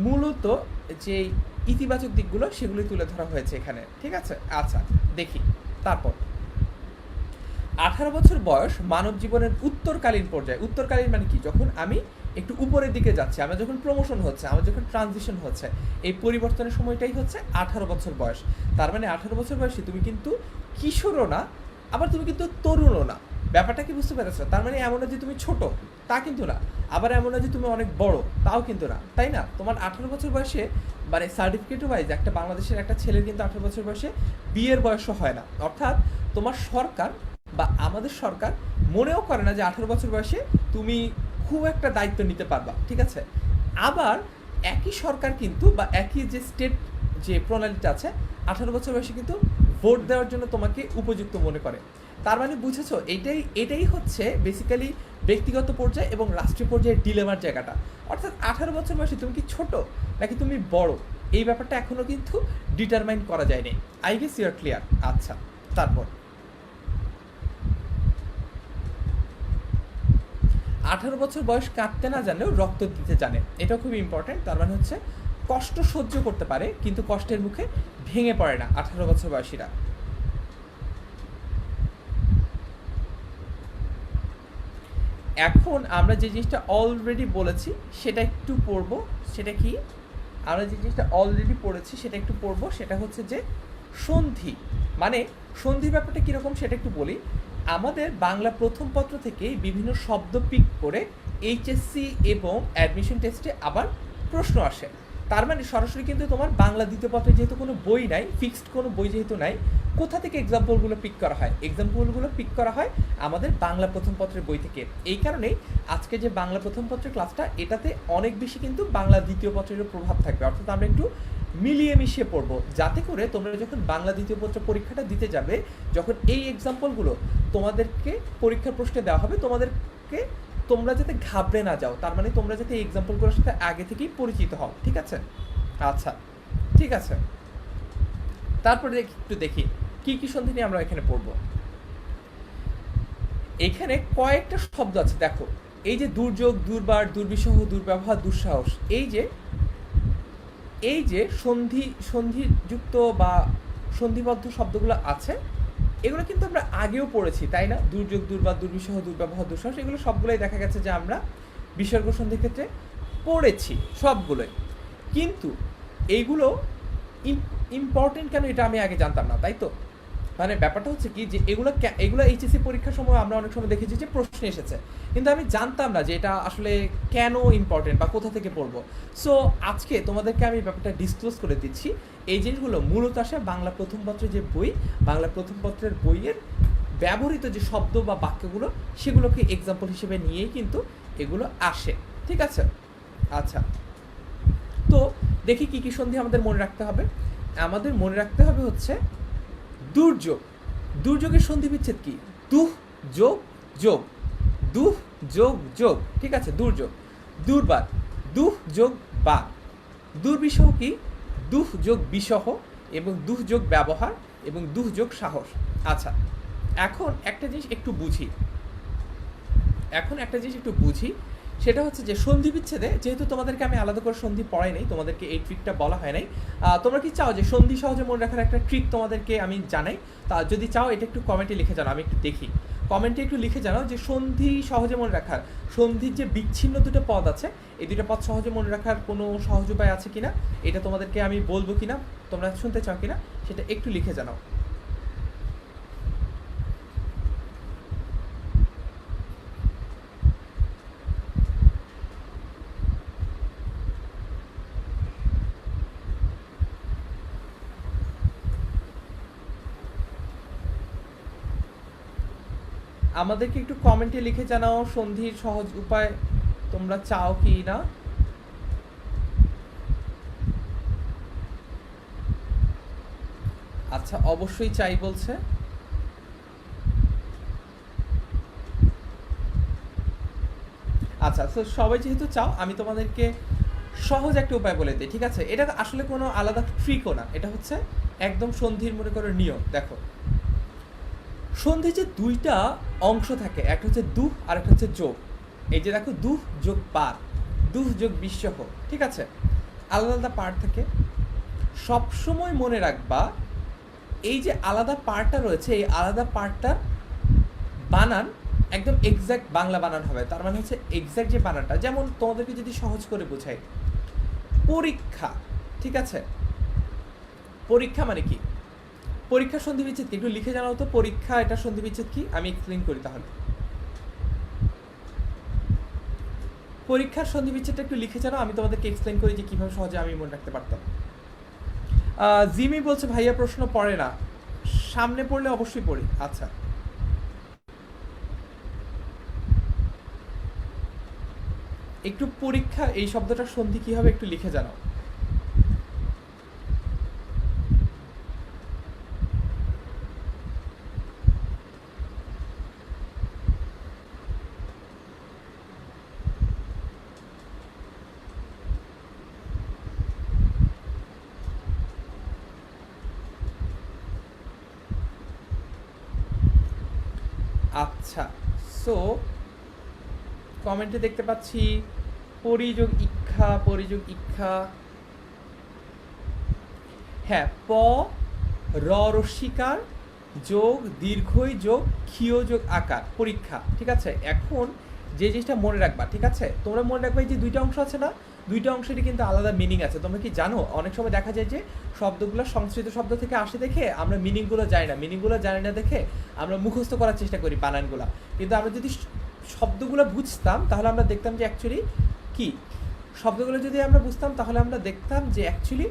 মূলত যে ইতিবাচক দিকগুলো সেগুলোই তুলে ধরা হয়েছে এখানে, ঠিক আছে? আচ্ছা, দেখি তারপর 18 বছর বয়স মানব জীবনের উত্তরকালীন পর্যায়ে। উত্তরকালীন মানে কি? যখন আমি একটু উপরের দিকে যাচ্ছি, আমার যখন প্রমোশন হচ্ছে, আমার যখন ট্রানজিশন হচ্ছে, এই পরিবর্তনের সময়টাই হচ্ছে 18 বছর বয়স। তার মানে 18 বছর বয়সে তুমি কিন্তু কিশোরও না, আবার তুমি কিন্তু তরুণও না। ব্যাপারটা কি বুঝতে পেরেছো? তার মানে এমন না যে তুমি ছোট, তা কিন্তু না, আবার এমন না যে তুমি অনেক বড়, তাও কিন্তু না, তাই না? তোমার 18 বছর বয়সে মানে সার্টিফিকেট ওয়াইজ একটা বাংলাদেশের একটা ছেলের কিন্তু 18 বছর বয়সে বিয়ের বয়সও হয় না। অর্থাৎ তোমার সরকার বা আমাদের সরকার মনেও করে না যে 18 বছর বয়সে তুমি খুব একটা দায়িত্ব নিতে পারবা, ঠিক আছে? আবার একই সরকার কিন্তু, বা একই যে স্টেট যে প্রণালীটা আছে, 18 বছর বয়সে কিন্তু ভোট দেওয়ার জন্য তোমাকে উপযুক্ত মনে করে। তার মানে বুঝেছো, এটাই হচ্ছে বেসিক্যালি ব্যক্তিগত পর্যায়ে এবং রাষ্ট্রীয় পর্যায়ে ডিলেমার জায়গাটা। অর্থাৎ 18 বছর বয়সে তুমি কি ছোট নাকি তুমি বড়, এই ব্যাপারটা এখনও কিন্তু ডিটারমাইন করা যায়নি। I guess you are clear. আচ্ছা, তারপর 18 বছর বয়স কাঁদতে না জানলেও রক্ত দিতে জানে, এটাও খুবই ইম্পর্টেন্ট। তার মানে হচ্ছে কষ্ট সহ্য করতে পারে কিন্তু কষ্টের মুখে ভেঙে পড়ে না 18 বছর বয়সীরা। এখন আমরা যে জিনিসটা অলরেডি বলেছি সেটা একটু পড়বো। সেটা কি? আমরা যে জিনিসটা অলরেডি পড়েছি সেটা একটু পড়বো। সেটা হচ্ছে যে সন্ধি। মানে সন্ধির ব্যাপারটা কীরকম সেটা একটু বলি। আমাদের বাংলা প্রথম পত্র থেকেই বিভিন্ন শব্দ পিক করে এইচএসসি এবং অ্যাডমিশন টেস্টে আবার প্রশ্ন আসে। তার মানে সরাসরি কিন্তু তোমার বাংলা দ্বিতীয় পত্রে যেহেতু কোনো বই নাই, ফিক্সড কোনো বই যেহেতু নাই, কোথা থেকে এক্সাম্পলগুলো পিক করা হয়? এক্সাম্পলগুলো পিক করা হয় আমাদের বাংলা প্রথম পত্রের বই থেকে। এই কারণেই আজকে যে বাংলা প্রথম পত্রের ক্লাসটা, এটাতে অনেক বেশি কিন্তু বাংলা দ্বিতীয় পত্রেরও প্রভাব থাকবে। অর্থাৎ আমরা একটু মিলিয়ে মিশিয়ে পড়বো, যাতে করে তোমরা যখন বাংলা দ্বিতীয় পত্র পরীক্ষাটা দিতে যাবে, যখন এই এক্সাম্পলগুলো তোমাদেরকে পরীক্ষার প্রশ্নে দেওয়া হবে, তোমরা যাতে ঘাবড়ে না যাও। তার মানে তোমরা যাতে এই এক্সাম্পলগুলোর সাথে আগে থেকেই পরিচিত হও, ঠিক আছে? আচ্ছা, ঠিক আছে, তারপরে একটু দেখি কি কি সন্ধি নিয়ে আমরা এখানে পড়বো। এখানে কয়েকটা শব্দ আছে, দেখো। এই যে দুর্যোগ, দুর্বার, দুর্বিষহ, দুর্ব্যবহার, দুঃসাহস, এই যে সন্ধিযুক্ত বা সন্ধিবদ্ধ শব্দগুলো আছে, এগুলো কিন্তু আমরা আগেও পড়েছি, তাই না? দুর্যোগ, দুর্বার, দুর্বিষহ, দুর্ব্যবহার, দুঃসাহস, এগুলো সবগুলোই দেখা গেছে যে আমরা বিসর্গ সন্ধির ক্ষেত্রে পড়েছি সবগুলোই। কিন্তু এইগুলো ইম্পর্টেন্ট কেন এটা আমি আগে জানতাম না, তাই তো? মানে ব্যাপারটা হচ্ছে কি যে এগুলো এইচএসসি পরীক্ষার সময় আমরা অনেক সময় দেখেছি যে প্রশ্ন এসেছে, কিন্তু আমি জানতাম না যে এটা আসলে কেন ইম্পর্টেন্ট বা কোথা থেকে পড়বো। সো আজকে তোমাদেরকে আমি ব্যাপারটা ডিসক্লোজ করে দিচ্ছি। এই জিনিসগুলো মূলত আসে বাংলা প্রথম পত্রের যে বই, বাংলা প্রথম পত্রের বইয়ের ব্যবহৃত যে শব্দ বা বাক্যগুলো সেগুলোকে এক্সাম্পল হিসেবে নিয়েই কিন্তু এগুলো আসে, ঠিক আছে? আচ্ছা, তো দেখি কি কি সন্ধি আমাদের মনে রাখতে হবে। আমাদের মনে রাখতে হবে হচ্ছে দুর্যোগ। দুর্যোগের সন্ধি বিচ্ছেদ কি? দুঃ যোগ যোগ, দুঃ যোগ যোগ, ঠিক আছে? দুর্যোগ। দুর্বার, দুঃ যোগ বা। দুর্বিষহ কি? দুঃ যোগ বিষহ এবং দুঃ যোগ ব্যবহার এবং দুঃ যোগ সাহস। আচ্ছা, এখন একটা জিনিস একটু বুঝি, সেটা হচ্ছে যে সন্ধি বিচ্ছেদে, যেহেতু তোমাদেরকে আমি আলাদা করে সন্ধি পড়াই নাই, তোমাদেরকে এই ট্রিকটা বলা হয় নাই, তোমরা কি চাও যে সন্ধি সহজে মনে রাখার একটা ট্রিক তোমাদেরকে আমি জানাই? তা যদি চাও এটা একটু কমেন্টে লিখে জানাও, আমি একটু দেখি। কমেন্টে একটু লিখে জানাও যে সন্ধি সহজে মনে রাখার, সন্ধির যে বিচ্ছিন্ন দুটো পদ আছে, এই দুটো পদ সহজে মনে রাখার কোনো সহজ উপায় আছে কিনা, এটা তোমাদেরকে আমি বলবো কিনা, তোমরা শুনতে চাও কিনা, সেটা একটু লিখে জানাও। আমাদেরকে একটু কমেন্টে লিখে জানাও সন্ধির সহজ উপায় তোমরা চাও কি না। আচ্ছা, অবশ্যই চাই বলছে। আচ্ছা, তো সবাই যেহেতু চাও, আমি তোমাদেরকে সহজ একটা উপায় বলে দিই, ঠিক আছে? এটা আসলে কোনো আলাদা ট্রিকও না, এটা হচ্ছে একদম সন্ধির মনে করো নিয়ম। দেখো, সন্ধি যে দুইটা অংশ থাকে, একটা হচ্ছে দুহ আর একটা হচ্ছে যোগ। এই যে দেখো, দুহ যোগ পার, দুহ যোগ বিশ্বহ, ঠিক আছে? আলাদা আলাদা পার্ট থাকে। সবসময় মনে রাখবা এই যে আলাদা পার্টটা রয়েছে, এই আলাদা পার্টটার বানান একদম এক্স্যাক্ট বাংলা বানান হবে। তার মানে হচ্ছে এক্স্যাক্ট যে বানানটা, যেমন তোমাদেরকে যদি সহজ করে বোঝাই, পরীক্ষা, ঠিক আছে? পরীক্ষা মানে কি? পরীক্ষা সন্ধি বিচ্ছেদ কি? একটু লিখে জানাও তো, পরীক্ষা এটা সন্ধি বিচ্ছেদ কি? আমি এক্সপ্লেন করি তাহলে। পরীক্ষার সন্ধি বিচ্ছেদটা একটু লিখে জানাও, আমি তোমাদেরকে এক্সপ্লেন করি যে কিভাবে সহজে আমি মনে রাখতে পারতাম। জিমি বলছে ভাইয়া প্রশ্ন পড়ে না, সামনে পড়লে অবশ্যই পড়ি। আচ্ছা, একটু পরীক্ষা এই শব্দটার সন্ধি কি হবে একটু লিখে জানাও। আচ্ছা, সো কমেন্টে দেখতে পাচ্ছি পরিযোগ ইচ্ছা, পরিযোগ ইচ্ছা, হ্যাঁ, প র রস্বীকার যোগ দীর্ঘই যোগ ক্ষীয় যোগ আকার, পরীক্ষা, ঠিক আছে? এখন যে জিনিসটা মনে রাখবা, ঠিক আছে? তোমরা মনে রাখবা এই যে দুইটা অংশ আছে না, দুইটা অংশেরই কিন্তু আলাদা মিনিং আছে। তোমরা কি জানো, অনেক সময় দেখা যায় যে শব্দগুলো সংস্কৃত শব্দ থেকে আসে দেখে আমরা মিনিংগুলো জানি না, মিনিংগুলো জানি না দেখে আমরা মুখস্থ করার চেষ্টা করি বানানগুলা। কিন্তু আমরা যদি শব্দগুলো বুঝতাম তাহলে আমরা দেখতাম যে অ্যাকচুয়ালি কি, শব্দগুলো যদি আমরা বুঝতাম তাহলে আমরা দেখতাম যে অ্যাকচুয়ালি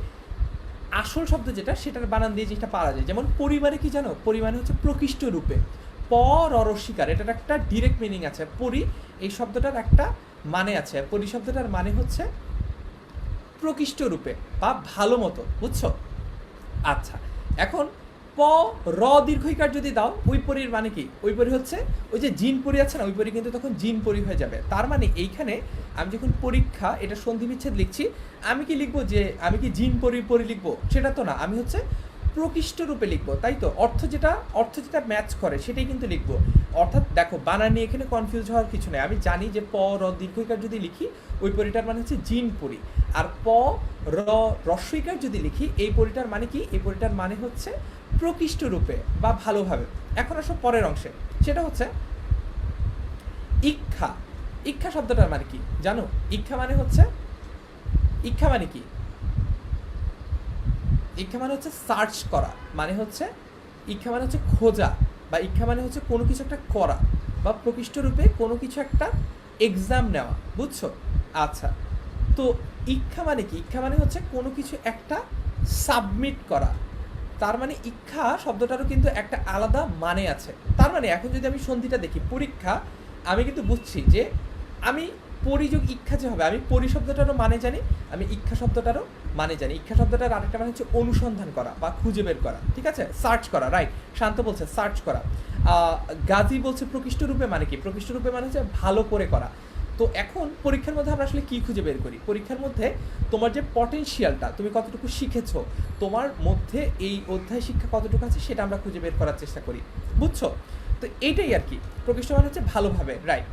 আসল শব্দ যেটা, সেটার বানান দিয়ে যেটা পাওয়া যায়। যেমন পরিমাণে কি জানো, পরিমাণে হচ্ছে প্রকৃষ্ট রূপে, প র স্বীকার, এটার একটা ডিরেক্ট মিনিং আছে। পরি এই শব্দটার একটা মানে আছে, পরি শব্দটার মানে হচ্ছে প্রকৃষ্ট রূপে বা ভালো মতো, বুঝছো? আচ্ছা, এখন প র দীর্ঘইকার যদি দাও, ওই পরির মানে কি? ওই পরি হচ্ছে ওই যে জিন পরি আছে না, ওই পরি কিন্তু তখন জিন পরি হয়ে যাবে। তার মানে এইখানে আমি যখন পরীক্ষা এটা সন্ধি বিচ্ছেদ লিখছি, আমি কি লিখবো যে আমি কি জিন পরি পরি লিখবো? সেটা তো না, আমি হচ্ছে প্রকৃষ্ট রূপে লিখবো, তাই তো? অর্থ যেটা ম্যাচ করে সেটাই কিন্তু লিখবো। অর্থাৎ দেখো, বানান নিয়ে এখানে কনফিউজ হওয়ার কিছু নেই। আমি জানি যে প র দীর্ঘইকার যদি লিখি, ওই পরিটার মানে হচ্ছে জিন পরি। আর প র রস্বইকার যদি লিখি, এই পরিটার মানে কি? এই পরিটার মানে হচ্ছে প্রকৃষ্ট রূপে বা ভালোভাবে। এখন আসো পরের অংশে, সেটা হচ্ছে ইচ্ছা। ইচ্ছা শব্দটার মানে কি জানো? ইচ্ছা মানে হচ্ছে, ইচ্ছা মানে কি? ইচ্ছা মানে হচ্ছে সার্চ করা, মানে হচ্ছে ইচ্ছা মানে হচ্ছে খোঁজা, বা ইচ্ছা মানে হচ্ছে কোনো কিছু একটা করা, বা প্রকৃষ্ট রূপে কোনো কিছু একটা এক্সাম নেওয়া, বুঝছো? আচ্ছা, তো ইচ্ছা মানে কি? ইচ্ছা মানে হচ্ছে কোনো কিছু একটা সাবমিট করা। তার মানে ইচ্ছা শব্দটারও কিন্তু একটা আলাদা মানে আছে। তার মানে এখন যদি আমি সন্ধিটা দেখি, পরীক্ষা, আমি কিন্তু বুঝছি যে আমি পরিযোগ ইচ্ছা যে হবে, আমি পরি শব্দটারও মানে জানি, আমি ইচ্ছা শব্দটারও মানে জানি। ইচ্ছা শব্দটার আরেকটা মানে হচ্ছে অনুসন্ধান করা বা খুঁজে বের করা, ঠিক আছে? সার্চ করা, রাইট। শান্ত বলছে সার্চ করা। গাজী বলছে প্রকৃষ্ট রূপে মানে কি? প্রকৃষ্ট রূপে মানে হচ্ছে ভালো করে করা। তো এখন পরীক্ষার মধ্যে আমরা আসলে কী খুঁজে বের করি? পরীক্ষার মধ্যে তোমার যে পটেনশিয়ালটা, তুমি কতটুকু শিখেছো, তোমার মধ্যে এই অধ্যায় শিক্ষা কতটুকু আছে, সেটা আমরা খুঁজে বের করার চেষ্টা করি, বুঝছো? তো এইটাই আর কি, প্রকৃষ্ট মানে হচ্ছে ভালোভাবে, রাইট।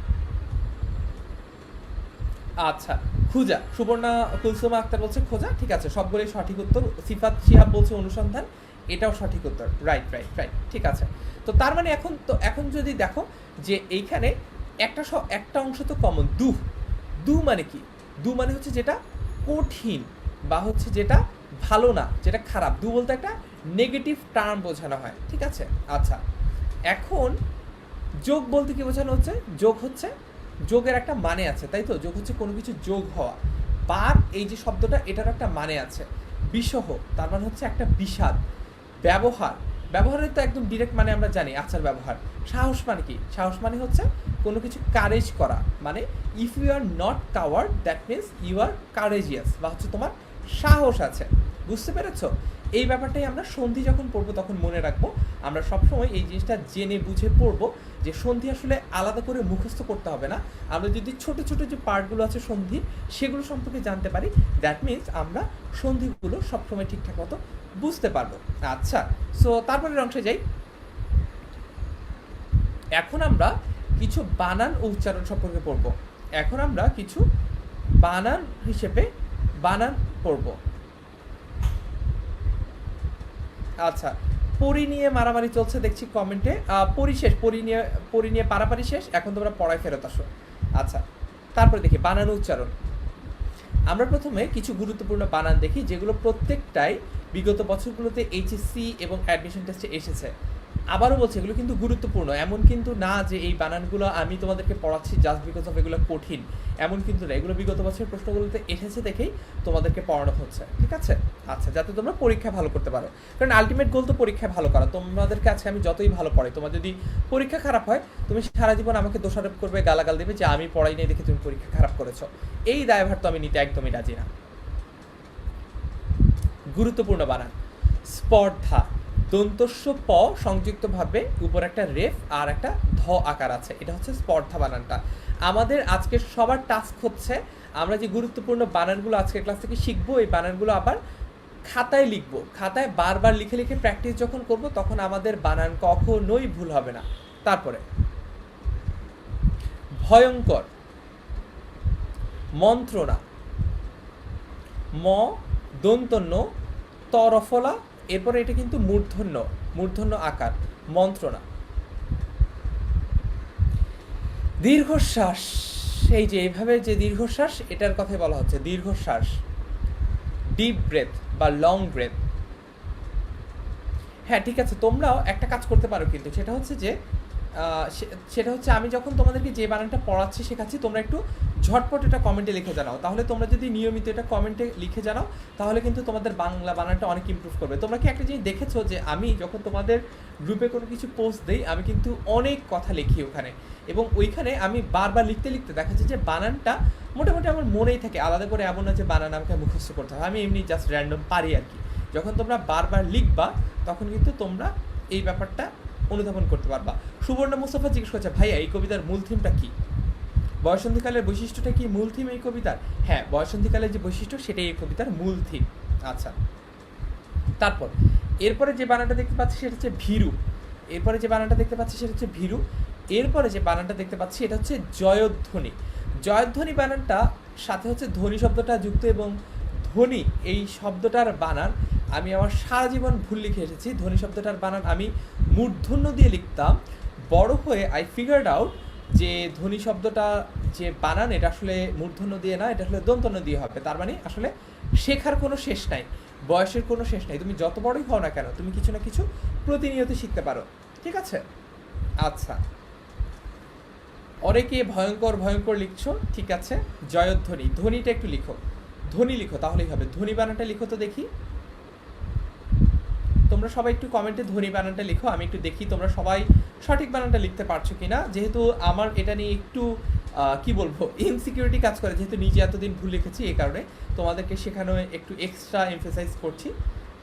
আচ্ছা, খুঁজা, সুবর্ণা কুলসুমা আক্তার বলছে খোঁজা, ঠিক আছে, সবগুলোই সঠিক উত্তর। সিফাত শিহাব বলছে অনুসন্ধান, এটাও সঠিক উত্তর, রাইট রাইট রাইট, ঠিক আছে। তো তার মানে এখন যদি দেখো যে এইখানে একটা অংশ তো কমন, দু। দু মানে কি? দু মানে হচ্ছে যেটা কঠিন, বা হচ্ছে যেটা ভালো না, যেটা খারাপ। দু বলতে একটা নেগেটিভ টার্ম বোঝানো হয়, ঠিক আছে। আচ্ছা, এখন যোগ বলতে কি বোঝানো হচ্ছে? যোগ হচ্ছে, যোগের একটা মানে আছে, তাই তো? যোগ হচ্ছে কোনো কিছু যোগ হওয়া। বার, এই যে শব্দটা, এটার একটা মানে আছে। বিষহ, তার মানে হচ্ছে একটা বিষাদ। ব্যবহার, ব্যবহারের তো একদম ডিরেক্ট মানে আমরা জানি, আচার ব্যবহার। সাহস মানে কি? সাহস মানে হচ্ছে কোনো কিছু কারেজ করা, মানে if you are not coward that means you are courageous, বা হচ্ছে তোমার সাহস আছে, বুঝতে পেরেছো? এই ব্যাপারটাই আমরা সন্ধি যখন পড়বো তখন মনে রাখবো। আমরা সবসময় এই জিনিসটা জেনে বুঝে পড়বো যে সন্ধি আসলে আলাদা করে মুখস্থ করতে হবে না। আমরা যদি ছোট ছোট যে পার্টগুলো আছে সন্ধির, সেগুলো সম্পর্কে জানতে পারি, দ্যাট মিনস আমরা সন্ধিগুলো সবসময় ঠিকঠাক মতো বুঝতে পারবো। আচ্ছা, সো তারপরের অংশে যাই। এখন আমরা কিছু বানান ও উচ্চারণ সম্পর্কে পড়বো। এখন আমরা কিছু বানান হিসেবে বানান পড়বো। আচ্ছা, পরি নিয়ে মারামারি চলছে দেখছি কমেন্টে। পরি নিয়ে পারাপারি শেষ, এখন তোমরা পড়ায় ফেরত আসো। আচ্ছা, তারপরে দেখি বানান ও উচ্চারণ। আমরা প্রথমে কিছু গুরুত্বপূর্ণ বানান দেখি, যেগুলো প্রত্যেকটাই বিগত বছরগুলোতে এইচএসসি এবং অ্যাডমিশন টেস্টে এসেছে। আবারও বলছি, এগুলো কিন্তু গুরুত্বপূর্ণ, এমন কিন্তু না যে এই বানানগুলো আমি তোমাদেরকে পড়াচ্ছি জাস্ট বিকজ অফ এগুলো কঠিন, এমন কিন্তু না। এগুলো বিগত বছরের প্রশ্নগুলোতে এসেছে দেখেই তোমাদেরকে পড়ানো হচ্ছে, ঠিক আছে? আচ্ছা, যাতে তোমরা পরীক্ষা ভালো করতে পারো, কারণ আলটিমেট গোল তো পরীক্ষায় ভালো করা। তোমাদেরকে আজকে আমি যতই ভালো পড়াই, তোমার যদি পরীক্ষা খারাপ হয়, তুমি সারা জীবন আমাকে দোষারোপ করবে, গালাগাল দেবে যে আমি পড়াই নাই দেখে তুমি পরীক্ষা খারাপ করেছো। এই দায়ভার তো আমি নিতে একদমই রাজি না। গুরুত্বপূর্ণ বানান, স্পর্ধা, দন্তস্ব প সংযুক্তভাবে উপর একটা রেফ আর একটা ধ আকার আছে, এটা হচ্ছে স্পর্ধা বানানটা। আমাদের আজকে সবার টাস্ক হচ্ছে, আমরা যে গুরুত্বপূর্ণ বানানগুলো আজকের ক্লাস থেকে শিখবো, এই বানানগুলো আবার খাতায় লিখবো। খাতায় বারবার লিখে লিখে প্র্যাকটিস যখন করব, তখন আমাদের বানান কখনোই ভুল হবে না। তারপরে ভয়ঙ্কর, মন্ত্রণা, ম দন্তন্য তরফলা, এরপরে এটা কিন্তু মূর্ধন্য আকার, মন্ত্রণা। দীর্ঘশ্বাস, এই যে এইভাবে যে দীর্ঘশ্বাস, এটার কথাই বলা হচ্ছে দীর্ঘশ্বাস। ডিপ ব্রেথ বা লং ব্রেথ। হ্যাঁ, ঠিক আছে, তোমরাও একটা কাজ করতে পারো কিন্তু, সেটা হচ্ছে আমি যখন তোমাদেরকে যে বানানটা পড়াচ্ছি শেখাচ্ছি, তোমরা একটু ঝটপট এটা কমেন্টে লিখে জানাও। তাহলে তোমরা যদি নিয়মিত এটা কমেন্টে লিখে জানাও, তাহলে কিন্তু তোমাদের বাংলা বানানটা অনেক ইমপ্রুভ করবে। তোমরা কি একটা জিনিস দেখেছো যে আমি যখন তোমাদের গ্রুপে কোনো কিছু পোস্ট দিই, আমি কিন্তু অনেক কথা লিখি ওখানে, এবং ওইখানে আমি বারবার লিখতে লিখতে দেখা যায় যে বানানটা মোটামুটি আমার মনেই থাকে। আলাদা করে এমন না যে বানান আমাকে মুখস্থ করতে হয়, আমি এমনি জাস্ট র্যান্ডম পারি আর কি। যখন তোমরা বারবার লিখবা, তখন কিন্তু তোমরা এই ব্যাপারটা অনুধাবন করতে পারবা। সুবর্ণ মুস্তাফা জিজ্ঞেস করছে, ভাইয়া এই কবিতার মূল থিমটা কি? বয়সন্ধিকালের বৈশিষ্ট্যটা কি মূল থিম এই কবিতার? হ্যাঁ, বয়সন্ধিকালের যে বৈশিষ্ট্য, সেটাই এই কবিতার মূল থিম। আচ্ছা, তারপর এরপরে যে বানানটা দেখতে পাচ্ছি সেটা হচ্ছে ভীরু। এরপরে যে বানানটা দেখতে পাচ্ছি সেটা হচ্ছে ভীরু। এরপরে যে বানানটা দেখতে পাচ্ছি এটা হচ্ছে জয়ধ্বনি। জয়ধ্বনি বানানটা সাথে হচ্ছে ধ্বনি শব্দটা যুক্ত, এবং ধ্বনি এই শব্দটার বানান আমি আমার সারা জীবন ভুল লিখে এসেছি। ধ্বনি শব্দটার বানান আমি মূর্ধন্য দিয়ে লিখতাম। বড় হয়ে আই ফিগার্ড আউট যে ধ্বনি শব্দটা যে বানান, এটা আসলে মূর্ধন্য দিয়ে না, এটা আসলে দন্তন্য দিয়ে হবে। তার মানে আসলে শেখার কোনো শেষ নাই। বয়সের কোনো শেষ নেই, তুমি যত বড়ই হও না কেন তুমি কিছু না কিছু প্রতিনিয়ত শিখতে পারো। ঠিক আছে, আচ্ছা অনেকে ভয়ঙ্কর ভয়ঙ্কর লিখছো, ঠিক আছে। জয়ধ্বনি, ধ্বনিটা একটু লিখো, ধ্বনি লিখো তাহলেই হবে। ধ্বনি বানানটা লিখো তো দেখি, তোমরা সবাই একটু কমেন্টে ধ্বনি বানানটা লিখো, আমি একটু দেখি তোমরা সবাই সঠিক বানানটা লিখতে পারছো কি না। যেহেতু আমার এটা নিয়ে একটু কি বলবো ইনসিকিউরিটি কাজ করে, যেহেতু নিজে এতদিন ভুল লিখেছি, এই কারণে তোমাদেরকে শেখানো একটু এক্সট্রা এমফেসাইজ করছি।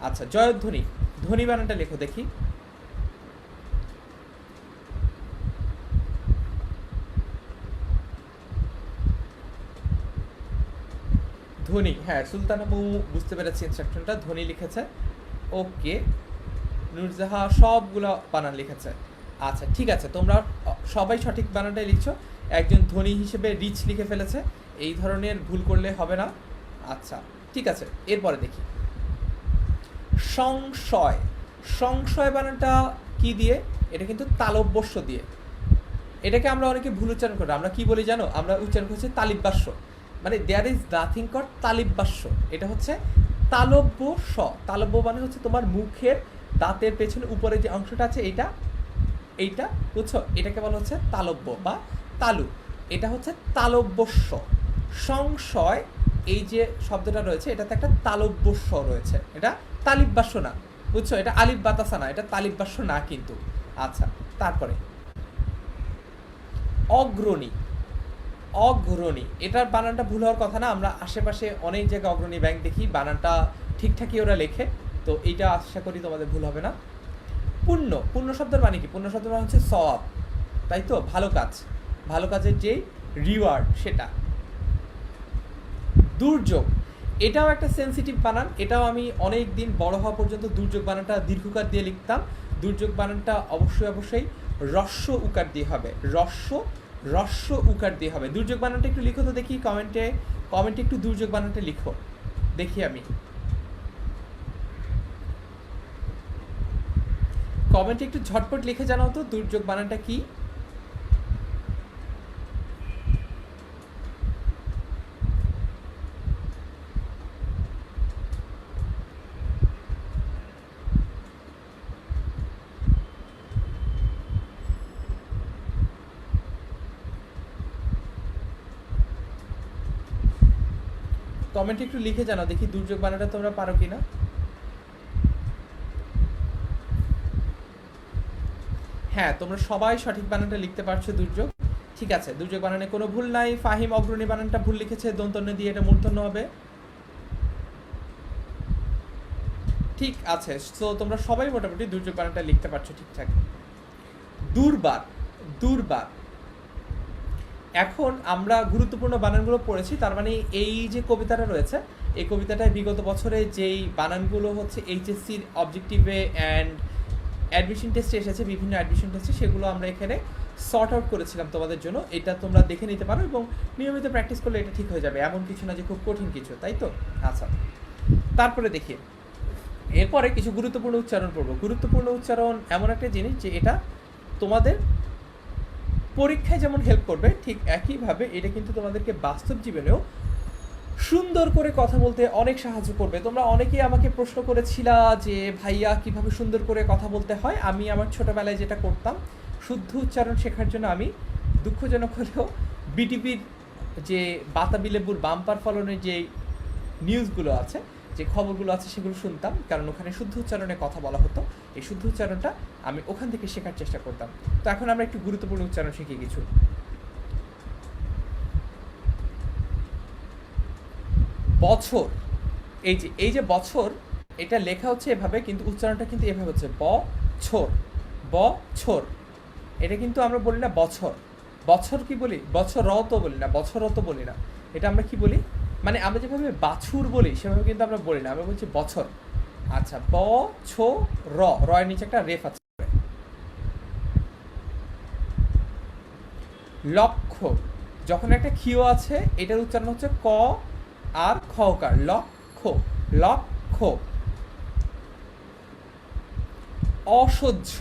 আচ্ছা জয়ধ্বনি, ধ্বনি বানানটা লেখো দেখি। ধ্বনি, হ্যাঁ সুলতান আপু বুঝতে পেরেছি ইনস্ট্রাকশনটা, ধ্বনি লিখেছে। ওকে, নুরজাহা সবগুলো বানান লিখেছে। আচ্ছা ঠিক আছে, তোমরা সবাই সঠিক বানানটাই লিখছো। একজন ধ্বনি হিসেবে রিচ লিখে ফেলেছে, এই ধরনের ভুল করলে হবে না। আচ্ছা ঠিক আছে, এরপরে দেখি সংশয়। সংশয় বানানটা কি দিয়ে? এটা কিন্তু তালব্যস্য দিয়ে। এটাকে আমরা অনেকে ভুল উচ্চারণ করি, আমরা কি বলি জানো? আমরা উচ্চারণ করছি তালিব্যাস্য, মানে দেয়ার ইজ নাথিং কট তালিব্যাস্য। এটা হচ্ছে তালব্য স। তালব্য মানে হচ্ছে তোমার মুখের দাঁতের পেছনে উপরে যে অংশটা আছে এইটা, এইটা বুঝছো, এটাকে বলা হচ্ছে তালব্য বা তালু। এটা হচ্ছে তালব্যস্য। সংশয় এই যে শব্দটা রয়েছে এটাতে একটা তালব্যস্য রয়েছে, এটা তালিব্যাস্য না, বুঝছো, এটা আলিফ বাতাসা না, এটা তালিব্যাস্য না কিন্তু। আচ্ছা তারপরে অগ্রণী। অগ্রণী, এটার বানানটা ভুল হওয়ার কথা না, আমরা আশেপাশে অনেক জায়গায় অগ্রণী ব্যাংক দেখি, বানানটা ঠিকঠাকই ওরা লেখে, তো এইটা আশা করি তোমাদের ভুল হবে না। পুণ্য, পুণ্য শব্দের মানে কি? পুণ্য শব্দের মানে হচ্ছে সওয়াব, তাই তো, ভালো কাজ, ভালো কাজের যেই রিওয়ার্ড সেটা। দুর্যোগ, এটাও একটা সেন্সিটিভ বানান, এটাও আমি অনেক দিন বড় হওয়া পর্যন্ত দুর্যোগ বানানটা দীর্ঘকার দিয়ে লিখতাম। দুর্যোগ বানানটা অবশ্যই অবশ্যই রস্য উকার দিয়ে হবে, রস্য উকার দিয়ে হবে। দুর্যোগ বানানটা একটু লিখো তো দেখি কমেন্টে, কমেন্টে একটু দুর্যোগ বানানটা লিখো দেখি, আমি কমেন্টে একটু ঝটপট লিখে জানাও তো দুর্যোগ বানানটা কি। কমেন্টে একটু লিখে জানাও দেখি দুর্যোগ বানানটা তোমরা পারো কিনা। হ্যাঁ তোমরা সবাই সঠিক বানানটা লিখতে পারছো দুর্যোগ, ঠিক আছে, দুর্যোগ বানানে কোনো ভুল নাই। ফাহিম অগ্রণী বানানটা ভুল লিখেছে, দন্তন্য দিয়ে এটা মূর্ধন্য হবে। ঠিক আছে, তো তোমরা সবাই মোটামুটি দুর্যোগ বানানটা লিখতে পারছো ঠিকঠাক। দুর্বার, দুর্বার, এখন আমরা গুরুত্বপূর্ণ বানানগুলো পড়েছি, তার মানে এই যে কবিতাটা রয়েছে এই কবিতাটায় বিগত বছরে যেই বানানগুলো হচ্ছে এইচএসসির অবজেক্টিভে অ্যান্ড অ্যাডমিশন টেস্টে এসেছে, বিভিন্ন অ্যাডমিশন টেস্টে, সেগুলো আমরা এখানে সর্ট আউট করেছিলাম তোমাদের জন্য। এটা তোমরা দেখে নিতে পারো এবং নিয়মিত প্র্যাকটিস করলে এটা ঠিক হয়ে যাবে, এমন কিছু না যে খুব কঠিন কিছু, তাই তো। আচ্ছা তারপরে দেখি, এরপরে কিছু গুরুত্বপূর্ণ উচ্চারণ পড়বো। গুরুত্বপূর্ণ উচ্চারণ এমন একটা জিনিস যে এটা তোমাদের পরীক্ষায় যেমন হেল্প করবে, ঠিক একইভাবে এটা কিন্তু তোমাদেরকে বাস্তব জীবনেও সুন্দর করে কথা বলতে অনেক সাহায্য করবে। তোমরা অনেকেই আমাকে প্রশ্ন করেছিলা যে ভাইয়া কিভাবে সুন্দর করে কথা বলতে হয়। আমি আমার ছোটোবেলায় যেটা করতাম, শুদ্ধ উচ্চারণ শেখার জন্য আমি দুঃখজনক হলেও বিটিভির যে বাতাবি লেবুর বাম্পার ফলনের যে নিউজগুলো আছে, যে খবরগুলো আছে, সেগুলো শুনতাম, কারণ ওখানে শুদ্ধ উচ্চারণে কথা বলা হতো। এই শুদ্ধ উচ্চারণটা আমি ওখান থেকে শেখার চেষ্টা করতাম। তো এখন আমরা একটু গুরুত্বপূর্ণ উচ্চারণ শিখি কিছু। বছর, এই যে বছর, এটা লেখা হচ্ছে এভাবে, কিন্তু উচ্চারণটা কিন্তু এভাবে হচ্ছে বছর, বছর। এটা কিন্তু আমরা বলি না বছর, বছর কি বলি? বছর তো বলি না, বছরও তো বলি না। এটা আমরা কি বলি? মানে আমরা যেভাবে বাছুর বলি সেভাবে কিন্তু আমরা বলি না, আমরা বলছি বছর। আচ্ছা র এর নিচে একটা রেফ আছে। লক্ষ্য, যখন একটা ক্ষিয় আছে এটার উচ্চারণ হচ্ছে ক আর খকার, লক্ষ্য, লক্ষ্য। অসহ্য,